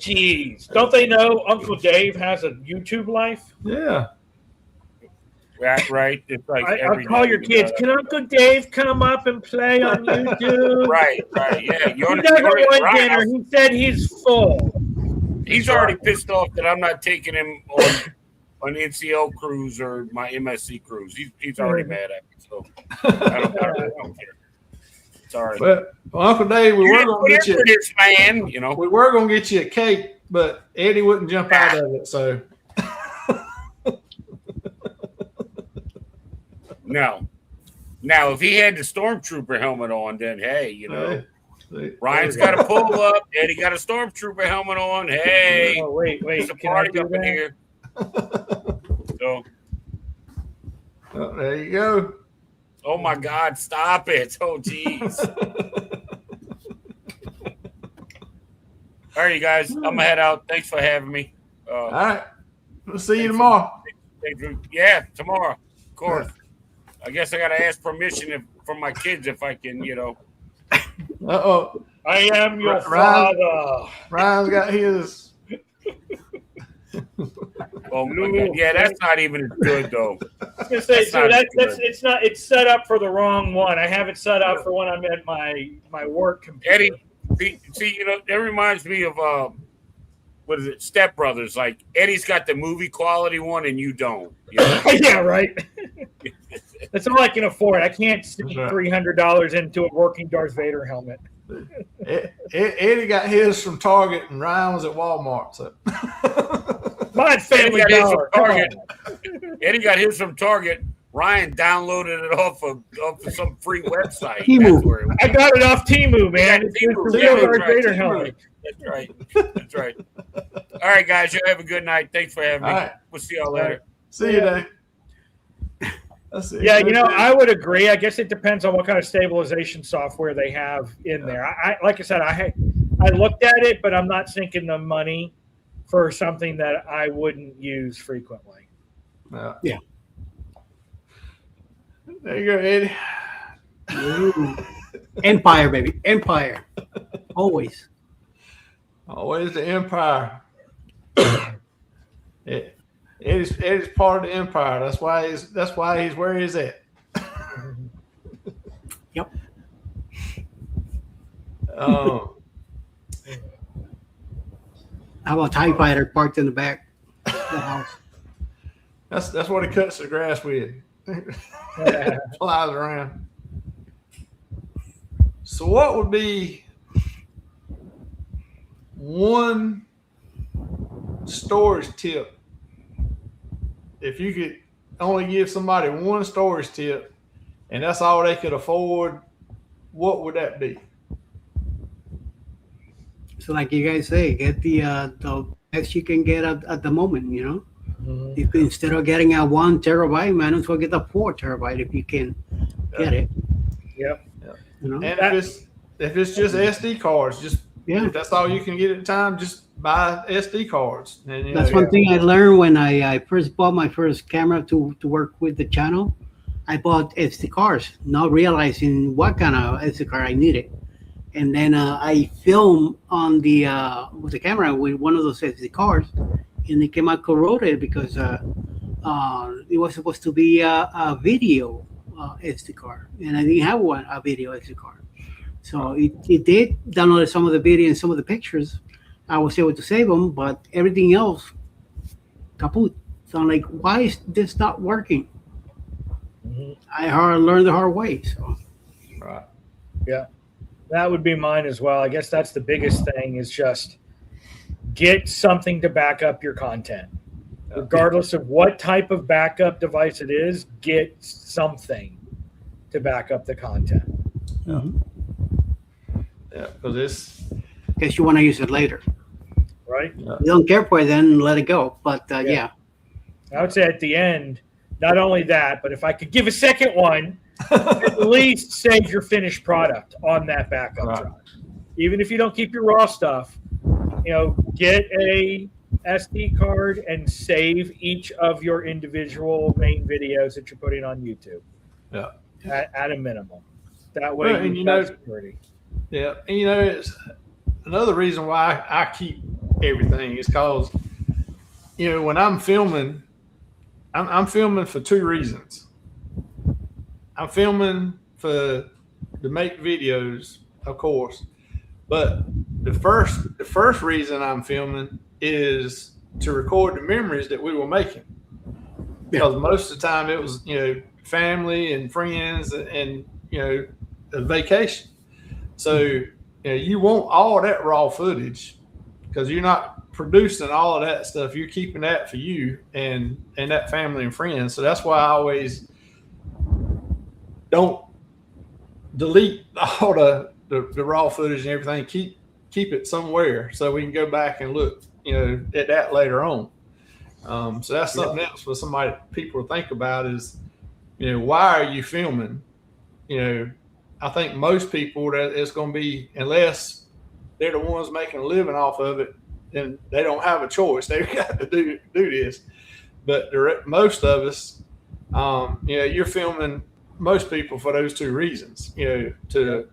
Jeez, don't they know Uncle Dave has a YouTube life? Yeah. Right. It's like I'll call your kids. Can Uncle Dave come up and play on YouTube? Right. Yeah. He doesn't want dinner. He said he's full. He's already pissed off that I'm not taking him on NCL cruise or my MSC cruise. He's already mad at me. So I don't care. Sorry. Well, Uncle Dave, we were going to get you this man. We were going to get you a cake, but Eddie wouldn't jump out of it. So no. Now, if he had the Stormtrooper helmet on, then hey, Ryan's got to pull up. Eddie got a Stormtrooper helmet on. Hey, wait, there's a party up in here. So, there you go. Oh my God! Stop it! Oh geez. All right, you guys. I'm gonna head out. Thanks for having me. All right. We'll see you tomorrow. Yeah, tomorrow. Of course. I guess I got to ask permission from my kids if I can, Uh-oh. I am your father. Ryan's got his. Oh my God. Yeah, that's not even as good though. I was gonna say, it's set up for the wrong one. I have it set up for when I'm at my work computer. Eddie, see, that reminds me of what is it, Step Brothers? Like Eddie's got the movie quality one and you don't. Yeah, right. That's all I can afford. I can't sink $300 into a working Darth Vader helmet. Eddie got his from Target and Ryan was at Walmart. So. Mine Family Dollar. Eddie got his from Target. Ryan downloaded it off of some free website. Temu. I got it off Temu, man. It's the real Darth Vader helmet. That's right. That's right. All right, guys. You have a good night. Thanks for having me. Right. We'll see y'all later. See you, Dave. Yeah, I would agree. I guess it depends on what kind of stabilization software they have in there. Like I said, I looked at it, but I'm not sinking the money for something that I wouldn't use frequently. Yeah. There you go, Eddie. Ooh. Empire, baby. Empire. Always. Always the Empire. Eddie's part of the Empire. That's why he's where he's at. Yep. Um, How about TIE Fighter parked in the back of the house? that's what he cuts the grass with. Flies around. So what would be one storage tip if you could only give somebody one storage tip and that's all they could afford? What would that be? So like you guys say, get the best you can get at the moment, Mm-hmm. You can, instead of getting a 1 terabyte, might as well get a 4 terabyte if you can get it. Yep. And if it's just SD cards, if that's all you can get at the time, just buy SD cards. And, that's one thing I learned when I first bought my first camera to work with the channel. I bought SD cards, not realizing what kind of SD card I needed. And then I filmed on with the camera with one of those SD cards, and it came out corroded because it was supposed to be a video SD card, and I didn't have a video SD card. So it did download some of the video and some of the pictures. I was able to save them, but everything else kaput. So I'm like, why is this not working? Mm-hmm. I learned the hard way. So. Right. Yeah. That would be mine as well. I guess that's the biggest thing is just get something to back up your content. Regardless of what type of backup device it is, get something to back up the content. Yeah, because in case you want to use it later. Right? Yeah. You don't care for it, then let it go. But yeah. I would say at the end, not only that, but if I could give a second one, at least save your finished product on that backup drive. Even if you don't keep your raw stuff, get a SD card and save each of your individual main videos that you're putting on YouTube. Yeah. At a minimum. That way you have security. Yeah. And it's another reason why I keep everything is because, when I'm filming, I'm filming for two reasons. I'm filming to make videos, of course, but the first reason I'm filming is to record the memories that we were making. Because most of the time it was, family and friends and a vacation. So you want all that raw footage because you're not producing all of that stuff. You're keeping that for you and that family and friends. So that's why I always don't delete all the raw footage and everything. Keep it somewhere so we can go back and look, at that later on. So that's something else for people to think about is, why are you filming? I think most people that it's going to be, unless they're the ones making a living off of it, and they don't have a choice. They've got to do this. But most of us, you're filming most people for those two reasons, to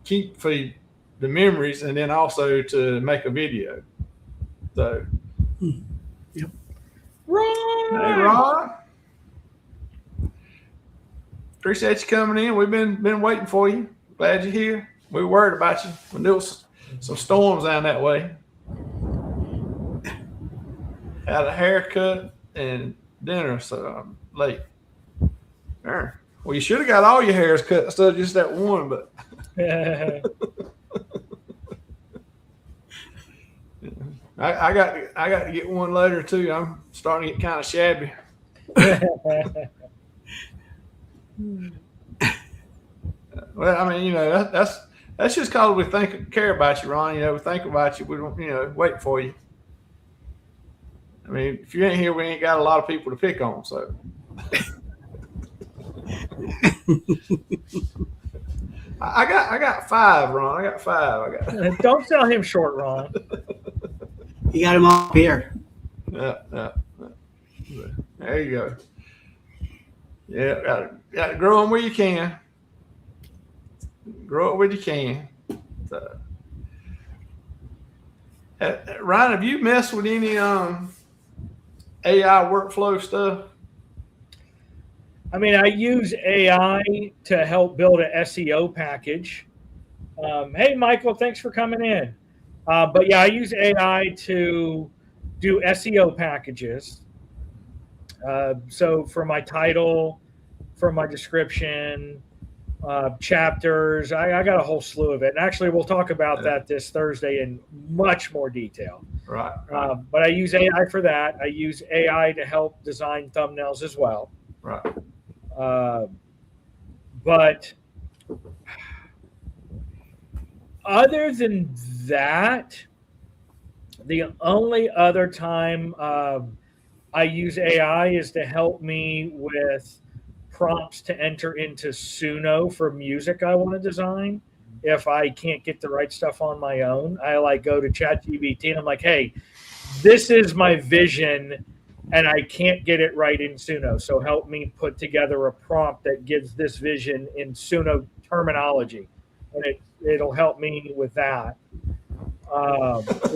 keep the memories and then also to make a video. So, Yep. Ron! Hey, Ron. Appreciate you coming in. We've been waiting for you. Glad you're here. We were worried about you when there was some storms down that way. Had a haircut and dinner, so I'm late. Well, you should have got all your hairs cut instead of just that one, but I got to get one later too. I'm starting to get kind of shabby. Well, I mean, that's just because we care about you, Ron. We think about you. We don't, wait for you. I mean, if you ain't here, we ain't got a lot of people to pick on. So, I got 5, Ron. I got 5. Don't sell him short, Ron. You got him up here. Yeah. There you go. Yeah, got to grow them where you can. Grow it where you can. So, Ryan, have you messed with any AI workflow stuff? I mean, I use AI to help build an SEO package. Hey, Michael, thanks for coming in. But yeah, I use AI to do SEO packages. So for my title, for my description, chapters, I got a whole slew of it. And actually, we'll talk about that this Thursday in much more detail. Right. But I use AI for that. I use AI to help design thumbnails as well. Right. But other than that, the only other time I use AI is to help me with prompts to enter into Suno for music I want to design. If I can't get the right stuff on my own, I go to ChatGPT and I'm like, hey, this is my vision and I can't get it right in Suno. So help me put together a prompt that gives this vision in Suno terminology. And it'll help me with that.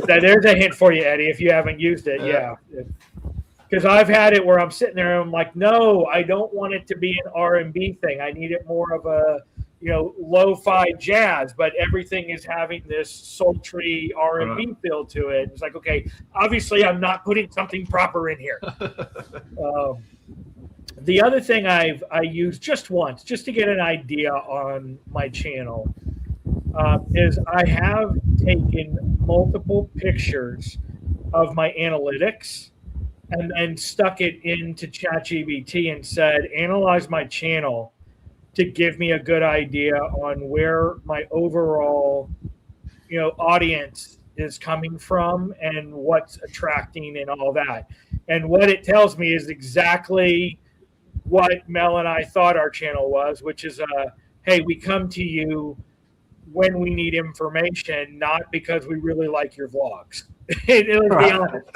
There's a hint for you, Eddie, if you haven't used it. Yeah. Because I've had it where I'm sitting there and I'm like, no, I don't want it to be an R&B thing. I need it more of a, lo-fi jazz, but everything is having this sultry R&B feel to it. It's like, okay, obviously I'm not putting something proper in here. The other thing I used just once, just to get an idea on my channel, is I have taken multiple pictures of my analytics and then stuck it into ChatGPT and said, analyze my channel to give me a good idea on where my overall, audience is coming from and what's attracting and all that. And what it tells me is exactly what Mel and I thought our channel was, which is, hey, we come to you when we need information, not because we really like your vlogs. Let's be honest.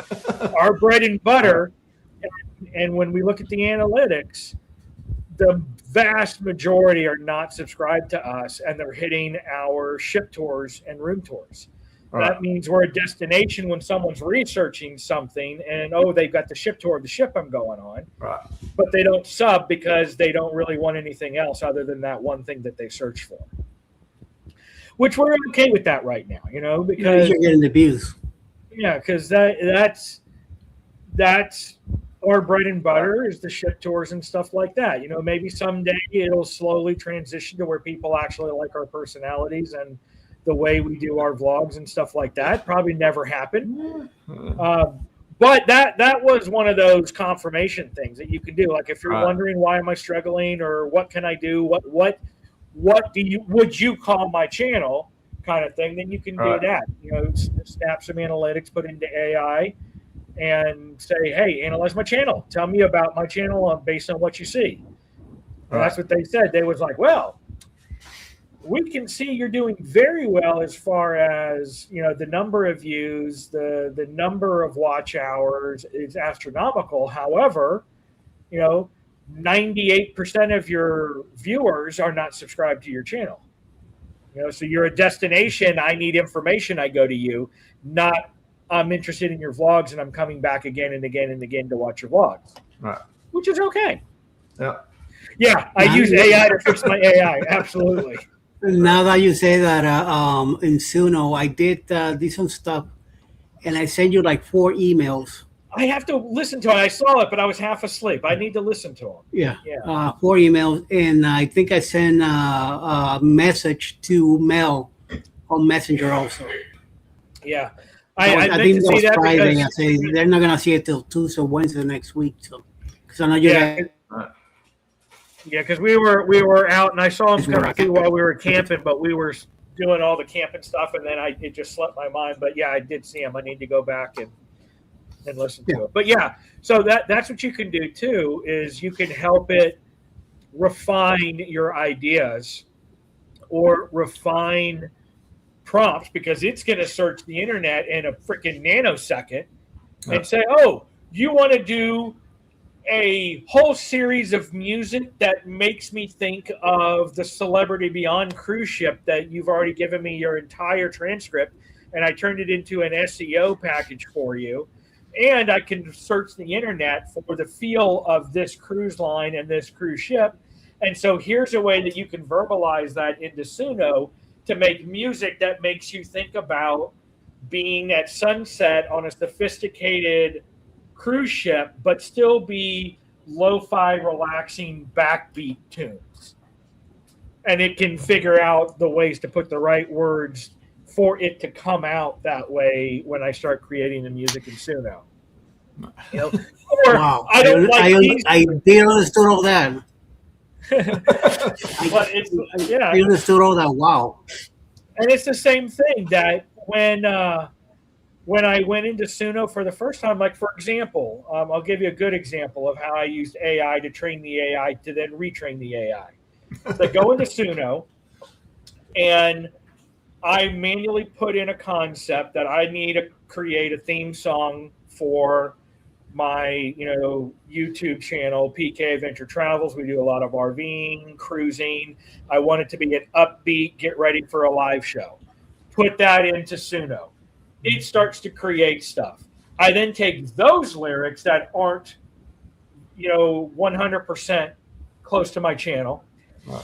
Our bread and butter, and when we look at the analytics, the vast majority are not subscribed to us, and they're hitting our ship tours and room tours. Right. That means we're a destination when someone's researching something, and they've got the ship tour of the ship I'm going on. Right. But they don't sub because they don't really want anything else other than that one thing that they search for. Which we're okay with that right now, because you're getting the views. Yeah, because that's our bread and butter is the ship tours and stuff like that. Maybe someday it'll slowly transition to where people actually like our personalities and the way we do our vlogs and stuff like that. Probably never happened. But that was one of those confirmation things that you can do. Like if you're wondering why am I struggling or what can I do, what would you call my channel kind of thing, then you can do that. Snap some analytics, put into AI, and say, hey, analyze my channel. Tell me about my channel based on what you see. And that's what they said. They was like, well, we can see you're doing very well as far as, you know, the number of views, the number of watch hours is astronomical. However, you know, 98% of your viewers are not subscribed to your channel. You know, so you're a destination. I need information. I go to you, not I'm interested in your vlogs and I'm coming back again and again and again to watch your vlogs, Right. which is okay. Yeah. Yeah, I use AI to fix my AI. Absolutely. Now that you say that, in Suno, I did some stuff, and I sent you like 4 emails. I have to listen to it. I saw it, but I was half asleep. I need to listen to them. Yeah. 4 emails, and I think I sent a message to Mel on Messenger also. Yeah. I meant think to that see was that Friday. because I say they're not gonna see it till Tuesday or Wednesday next week. So, because I know you guys. Yeah, because we were out and I saw them coming through while we were camping, but we were doing all the camping stuff, and then it just slipped my mind. But yeah, I did see them. I need to go back and listen to it. But yeah, so that's what you can do too, is you can help it refine your ideas or refine prompts, because it's going to search the internet in a freaking nanosecond and say, oh, you want to do a whole series of music that makes me think of the Celebrity Beyond cruise ship that you've already given me your entire transcript, and I turned it into an SEO package for you. And I can search the internet for the feel of this cruise line and this cruise ship. And so here's a way that you can verbalize that into Suno to make music that makes you think about being at sunset on a sophisticated cruise ship, but still be lo-fi, relaxing backbeat tunes. And it can figure out the ways to put the right words for it to come out that way when I start creating the music in Suno. You know? Wow. I did understood all that. I understood all that. Wow. And it's the same thing that when I went into Suno for the first time, like for example, I'll give you a good example of how I used AI to train the AI to then retrain the AI. So I go into Suno and I manually put in a concept that I need to create a theme song for my, YouTube channel, PK Adventure Travels. We do a lot of RVing, cruising. I want it to be an upbeat, get ready for a live show. Put that into Suno. It starts to create stuff. I then take those lyrics that aren't, 100% close to my channel,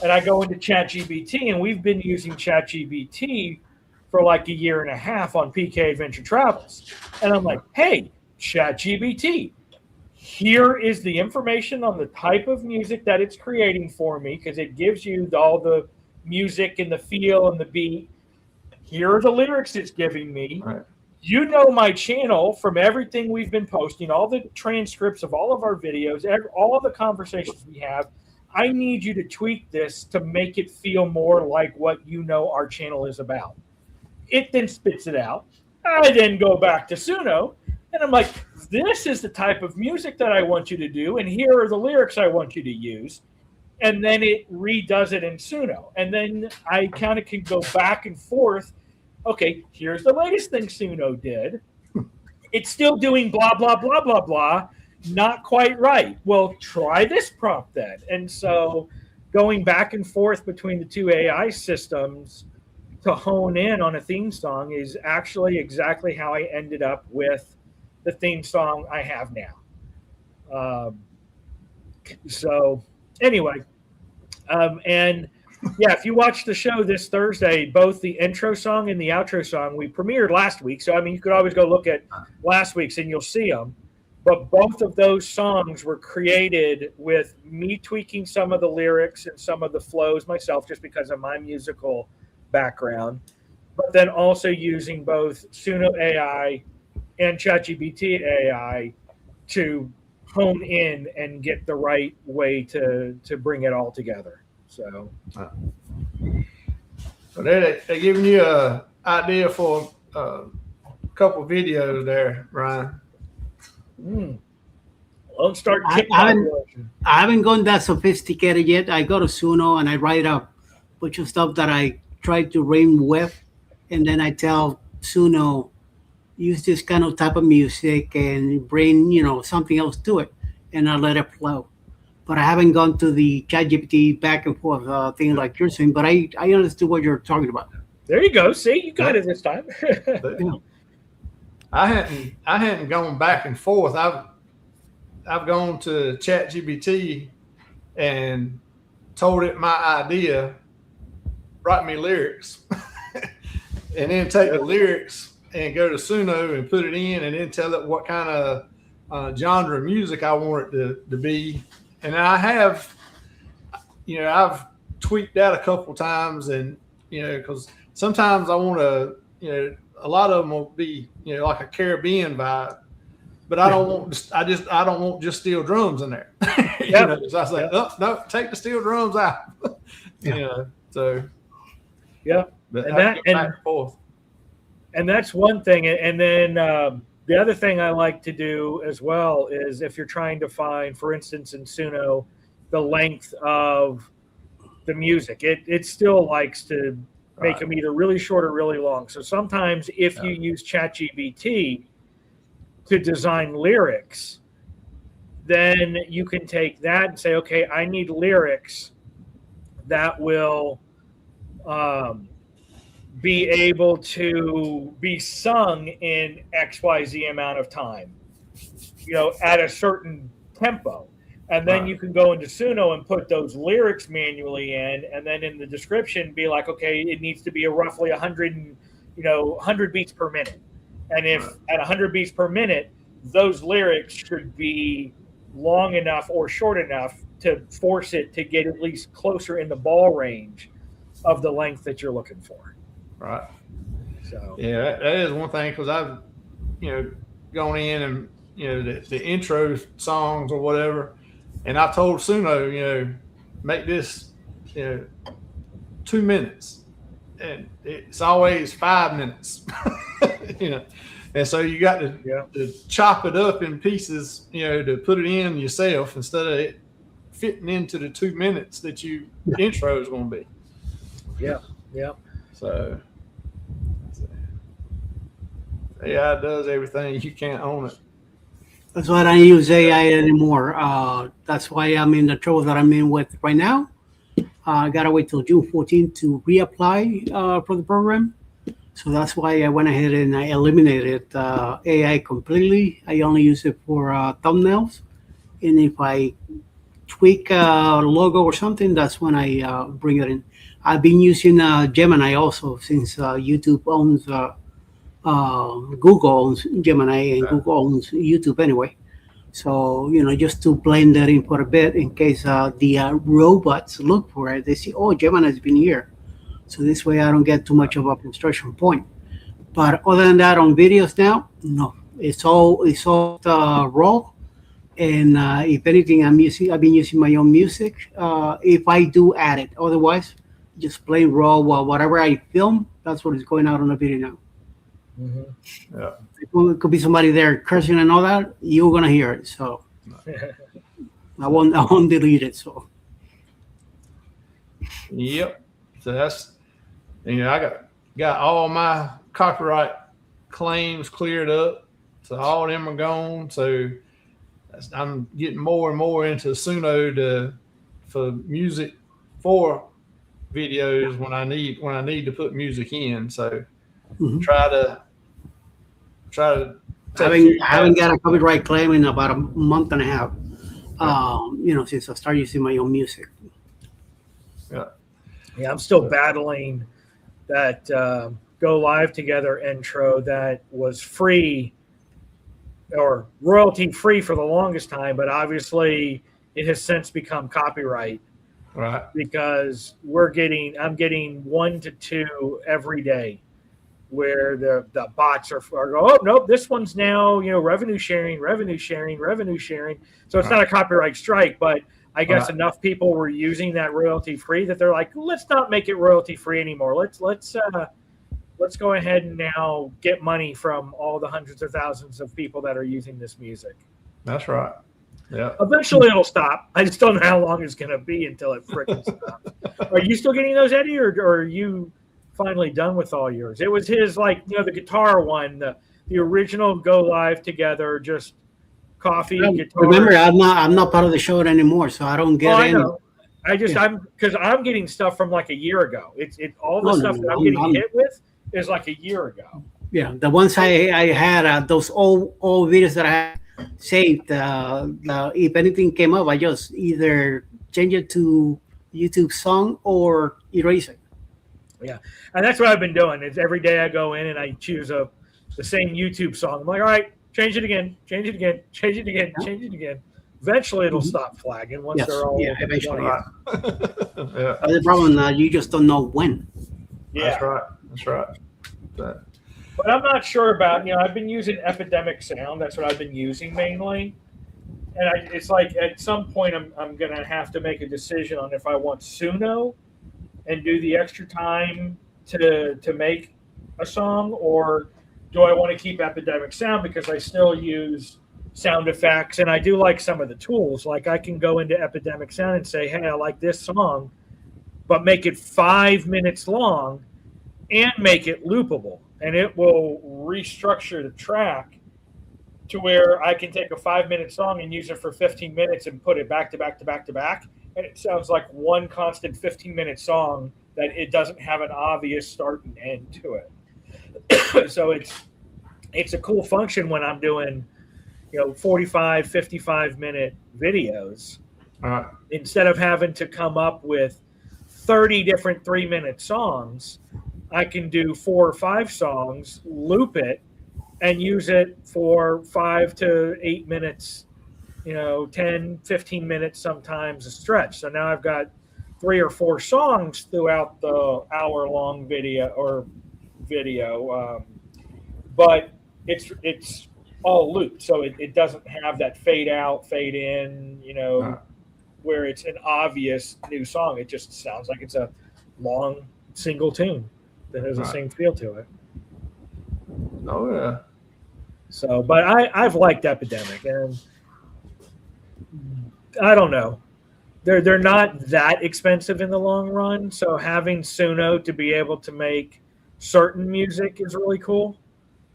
and I go into ChatGPT, and we've been using ChatGPT for like a year and a half on PK Adventure Travels. And I'm like, hey, ChatGPT, here is the information on the type of music that it's creating for me, because it gives you all the music and the feel and the beat. Here are the lyrics it's giving me. Right. You know my channel from everything we've been posting, all the transcripts of all of our videos, all of the conversations we have. I need you to tweak this to make it feel more like what our channel is about. It then spits it out. I then go back to Suno, and I'm like, this is the type of music that I want you to do, and here are the lyrics I want you to use. And then it redoes it in Suno. And then I kind of can go back and forth. Okay, here's the latest thing Suno did. It's still doing blah, blah, blah, blah, blah. Not quite right. Well, try this prompt then. And so going back and forth between the two AI systems to hone in on a theme song is actually exactly how I ended up with the theme song I have now. So anyway, and yeah, if you watch the show this Thursday, both the intro song and the outro song, we premiered last week. So, you could always go look at last week's and you'll see them. But both of those songs were created with me tweaking some of the lyrics and some of the flows myself, just because of my musical background, but then also using both Suno AI and ChatGPT AI to hone in and get the right way to bring it all together. So they're giving you an idea for a couple videos there, Ryan. Don't start. I haven't gone that sophisticated yet. I go to Suno and I write up bunch of stuff that I try to rhyme with, and then I tell Suno, use this kind of type of music and bring, something else to it, and I let it flow. But I haven't gone to the ChatGPT back and forth thing like you're saying. But I understood what you're talking about. There you go. See, you got it this time. Yeah. I hadn't gone back and forth. I've gone to ChatGPT and told it my idea, write me lyrics, and then take the lyrics and go to Suno and put it in, and then tell it what kind of genre of music I want it to be. And I have, I've tweaked that a couple times, and because sometimes I want to, a lot of them will be, like a Caribbean vibe, but I don't want just steel drums in there. So I was like, oh, no, take the steel drums out. So yeah, but and back and forth. And that's one thing. And then the other thing I like to do as well is if you're trying to find, for instance, in Suno, the length of the music, it still likes to make them either really short or really long. So sometimes if you use ChatGPT to design lyrics, then you can take that and say, okay, I need lyrics that will be able to be sung in XYZ amount of time, at a certain tempo. And then you can go into Suno and put those lyrics manually in, and then in the description be like, okay, it needs to be a roughly 100 beats per minute. And if at 100 beats per minute, those lyrics should be long enough or short enough to force it to get at least closer in the ball range of the length that you're looking for. Right. So yeah, that is one thing, because I've, gone in and, the intro songs or whatever, and I told Suno, make this, 2 minutes, and it's always 5 minutes, and so you got to chop it up in pieces, to put it in yourself instead of it fitting into the 2 minutes that intro is going to be. Yeah. Yeah. So AI does everything. You can't own it. That's why I don't use AI anymore. That's why I'm in the trouble that I'm in with right now. I gotta wait till June 14th to reapply for the program. So that's why I went ahead and I eliminated AI completely. I only use it for thumbnails, and if I tweak a logo or something, that's when I bring it in. I've been using Gemini also, since YouTube owns Google owns Gemini, and Google owns YouTube anyway. So, just to blend that in for a bit in case the robots look for it. They see, oh, Gemini's been here. So this way I don't get too much of a frustration point. But other than that, on videos now, no. It's all raw. And if anything, I've been using my own music. If I do add it, otherwise, just plain raw. Whatever I film, that's what is going out on the video now. Mm-hmm. Yeah. It could be somebody there cursing and all that. You're gonna hear it. So I won't delete it. So yep. So that's, I got all my copyright claims cleared up. So all of them are gone. So I'm getting more and more into Suno for music for videos when I need to put music in. So try to I haven't got a copyright claim in about a month and a half. Since I started using my own music. Yeah, I'm still battling that Go Live Together intro that was free or royalty free for the longest time, but obviously it has since become copyright. Right. Because I'm getting 1 to 2 every day where the bots are go, oh nope, this one's now revenue sharing. So it's not a copyright strike, but I guess enough people were using that royalty free that they're like, let's not make it royalty free anymore. Let's go ahead and now get money from all the hundreds of thousands of people that are using this music. That's right. Yeah. Eventually it'll stop. I just don't know how long it's going to be until it freaking stops. Are you still getting those, Eddie, or are you finally done with all yours? It was his, like, the guitar one, the original Go Live Together, just coffee, guitar. Remember, I'm not part of the show anymore, so I don't get I any. know. I'm getting stuff from like a year ago. It's all the stuff that I'm getting hit with is like a year ago. Yeah, the ones I had, those old videos that I had saved, if anything came up, I just either change it to YouTube song or erase it. Yeah, and that's what I've been doing. Is every day I go in and I choose the same YouTube song. I'm like, all right, change it again, change it again, change it again, change it again. Eventually, it'll stop flagging once they're all. Yeah, eventually. Yeah. The problem, you just don't know when. Yeah, That's right. But I'm not sure about, I've been using Epidemic Sound. That's what I've been using mainly. And it's like at some point I'm going to have to make a decision on if I want Suno and do the extra time to make a song, or do I want to keep Epidemic Sound because I still use sound effects and I do like some of the tools. Like I can go into Epidemic Sound and say, hey, I like this song, but make it 5 minutes long and make it loopable. And it will restructure the track to where I can take a 5-minute song and use it for 15 minutes and put it back to back to back to back. And it sounds like one constant 15-minute song that it doesn't have an obvious start and end to it. So it's a cool function when I'm doing, 45, 55-minute videos. Instead of having to come up with 30 different 3-minute songs, I can do 4 or 5 songs, loop it, and use it for 5 to 8 minutes, 10, 15 minutes sometimes a stretch. So now I've got 3 or 4 songs throughout the hour-long video, but it's all looped, so it doesn't have that fade out, fade in, where it's an obvious new song. It just sounds like it's a long single tune that has the same feel to it. Oh yeah. So, but I've liked Epidemic, and I don't know, they're not that expensive in the long run. So having Suno to be able to make certain music is really cool.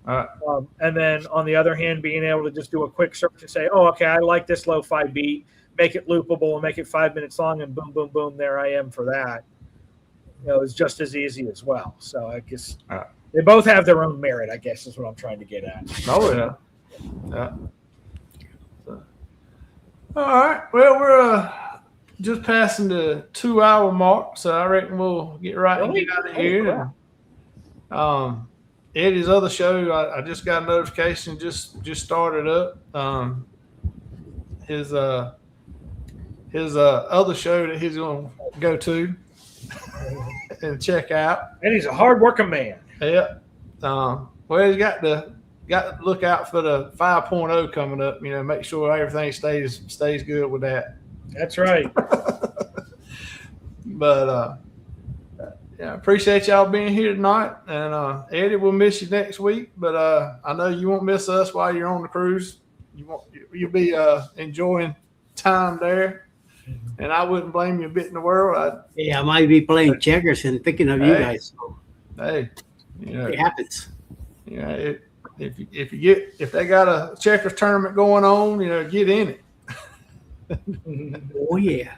And then on the other hand, being able to just do a quick search and say, oh, okay, I like this lo-fi beat, make it loopable and make it 5 minutes long, and boom, boom, boom, there I am for that. It's just as easy as well. So I guess they both have their own merit, I guess, is what I'm trying to get at. Oh, yeah. Yeah. So, all right. Well, we're just passing the 2-hour mark, so I reckon we'll get right and get out of here. Eddie's other show, I just got a notification, just started up. His other show that he's going to go to and check out. And he's a hard-working man. Yeah. Well, he's got to look out for the 5.0 coming up. Make sure everything stays good with that. That's right. But yeah, appreciate y'all being here tonight. And Eddie, we'll miss you next week. But I know you won't miss us while you're on the cruise. You'll be enjoying time there. And I wouldn't blame you a bit in the world. I might be playing checkers and thinking of you guys. So. Hey, it happens. If they got a checkers tournament going on, get in it. Oh yeah.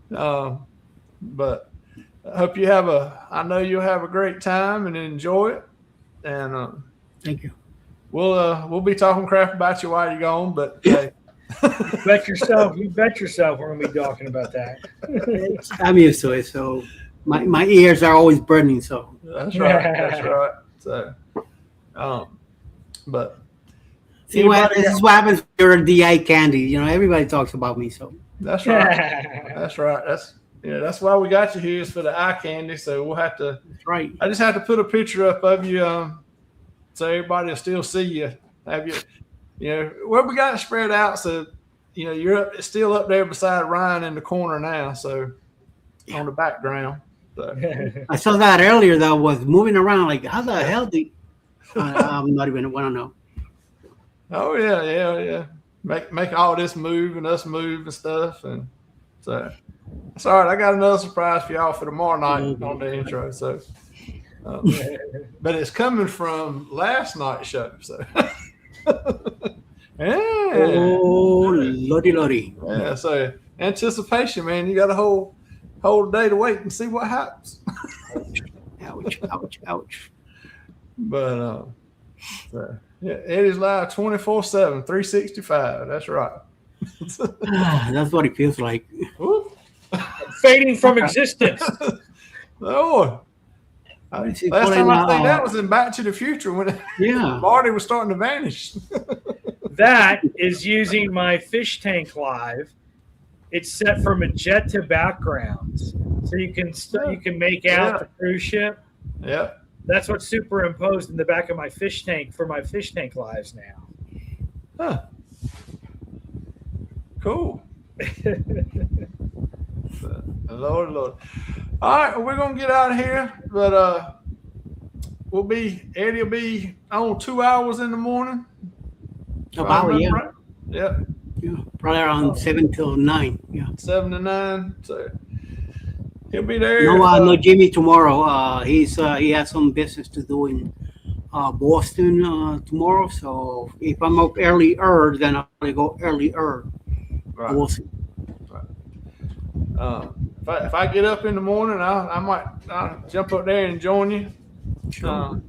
But I hope I know you'll have a great time and enjoy it. And thank you. We'll be talking crap about you while you're gone, but hey. You bet yourself we're gonna be talking about that. I'm used to it, so my ears are always burning. So that's right. So, but this is what happens when you're a DI candy. Everybody talks about me. So that's right. That's right. That's why we got you here, is for the eye candy. So we'll have to. That's right. I just have to put a picture up of you, so everybody will still see you. Have you? Where we got it spread out, so you're still up there beside Ryan in the corner now. So on the background. So. I saw that earlier. That was moving around. Like, how the hell I'm not even. I don't know. Oh yeah. make all this move and us move and stuff. And so it's all right. I got another surprise for y'all for tomorrow night on the intro. So, but it's coming from last night's show. So, yeah. Oh, lordy. Yeah. So anticipation, man. You got a whole day to wait and see what happens. Ouch. But so, yeah, Eddie's live 24/7, 365. That's right. That's what it feels like. Fading from existence. Oh, last time I think that was in Back to the Future when Marty was starting to vanish. That is using my fish tank live. It's set for magenta backgrounds, so you can make out the cruise ship. Yeah. That's what's superimposed in the back of my fish tank for my fish tank lives now. Huh. Cool. Lord. All right, we're gonna get out of here, but Eddie will be on 2 hours in the morning. About yeah. Right? Yeah. Probably around 7 till 9. Yeah. 7 to 9. So he'll be there. No Jimmy tomorrow. He has some business to do in Boston tomorrow. So if I'm up earlier, then I'll probably go earlier. Right. We'll see. Right. If I get up in the morning, I'll jump up there and join you. Sure.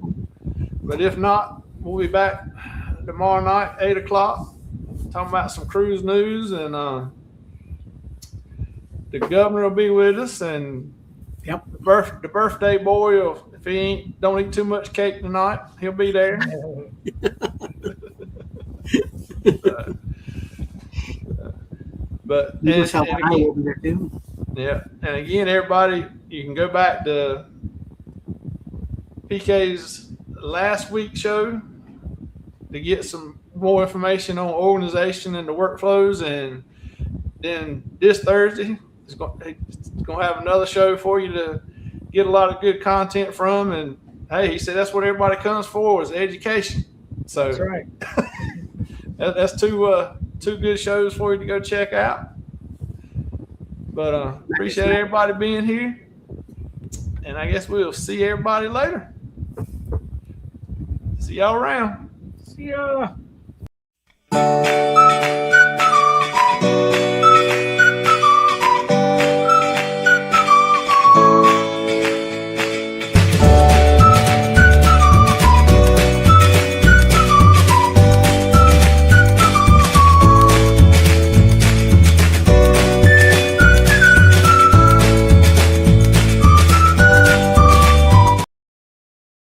But if not, we'll be back tomorrow night, 8 o'clock, talking about some cruise news, and the governor will be with us, and the birthday boy, if he don't eat too much cake tonight, he'll be there. But and again, everybody, you can go back to PK's last week's show to get some more information on organization and the workflows. And then this Thursday, he's going to have another show for you to get a lot of good content from. And hey, he said that's what everybody comes for, is education. So that's right. That's two good shows for you to go check out. But appreciate everybody being here, and I guess we'll see everybody later. See y'all around. See ya.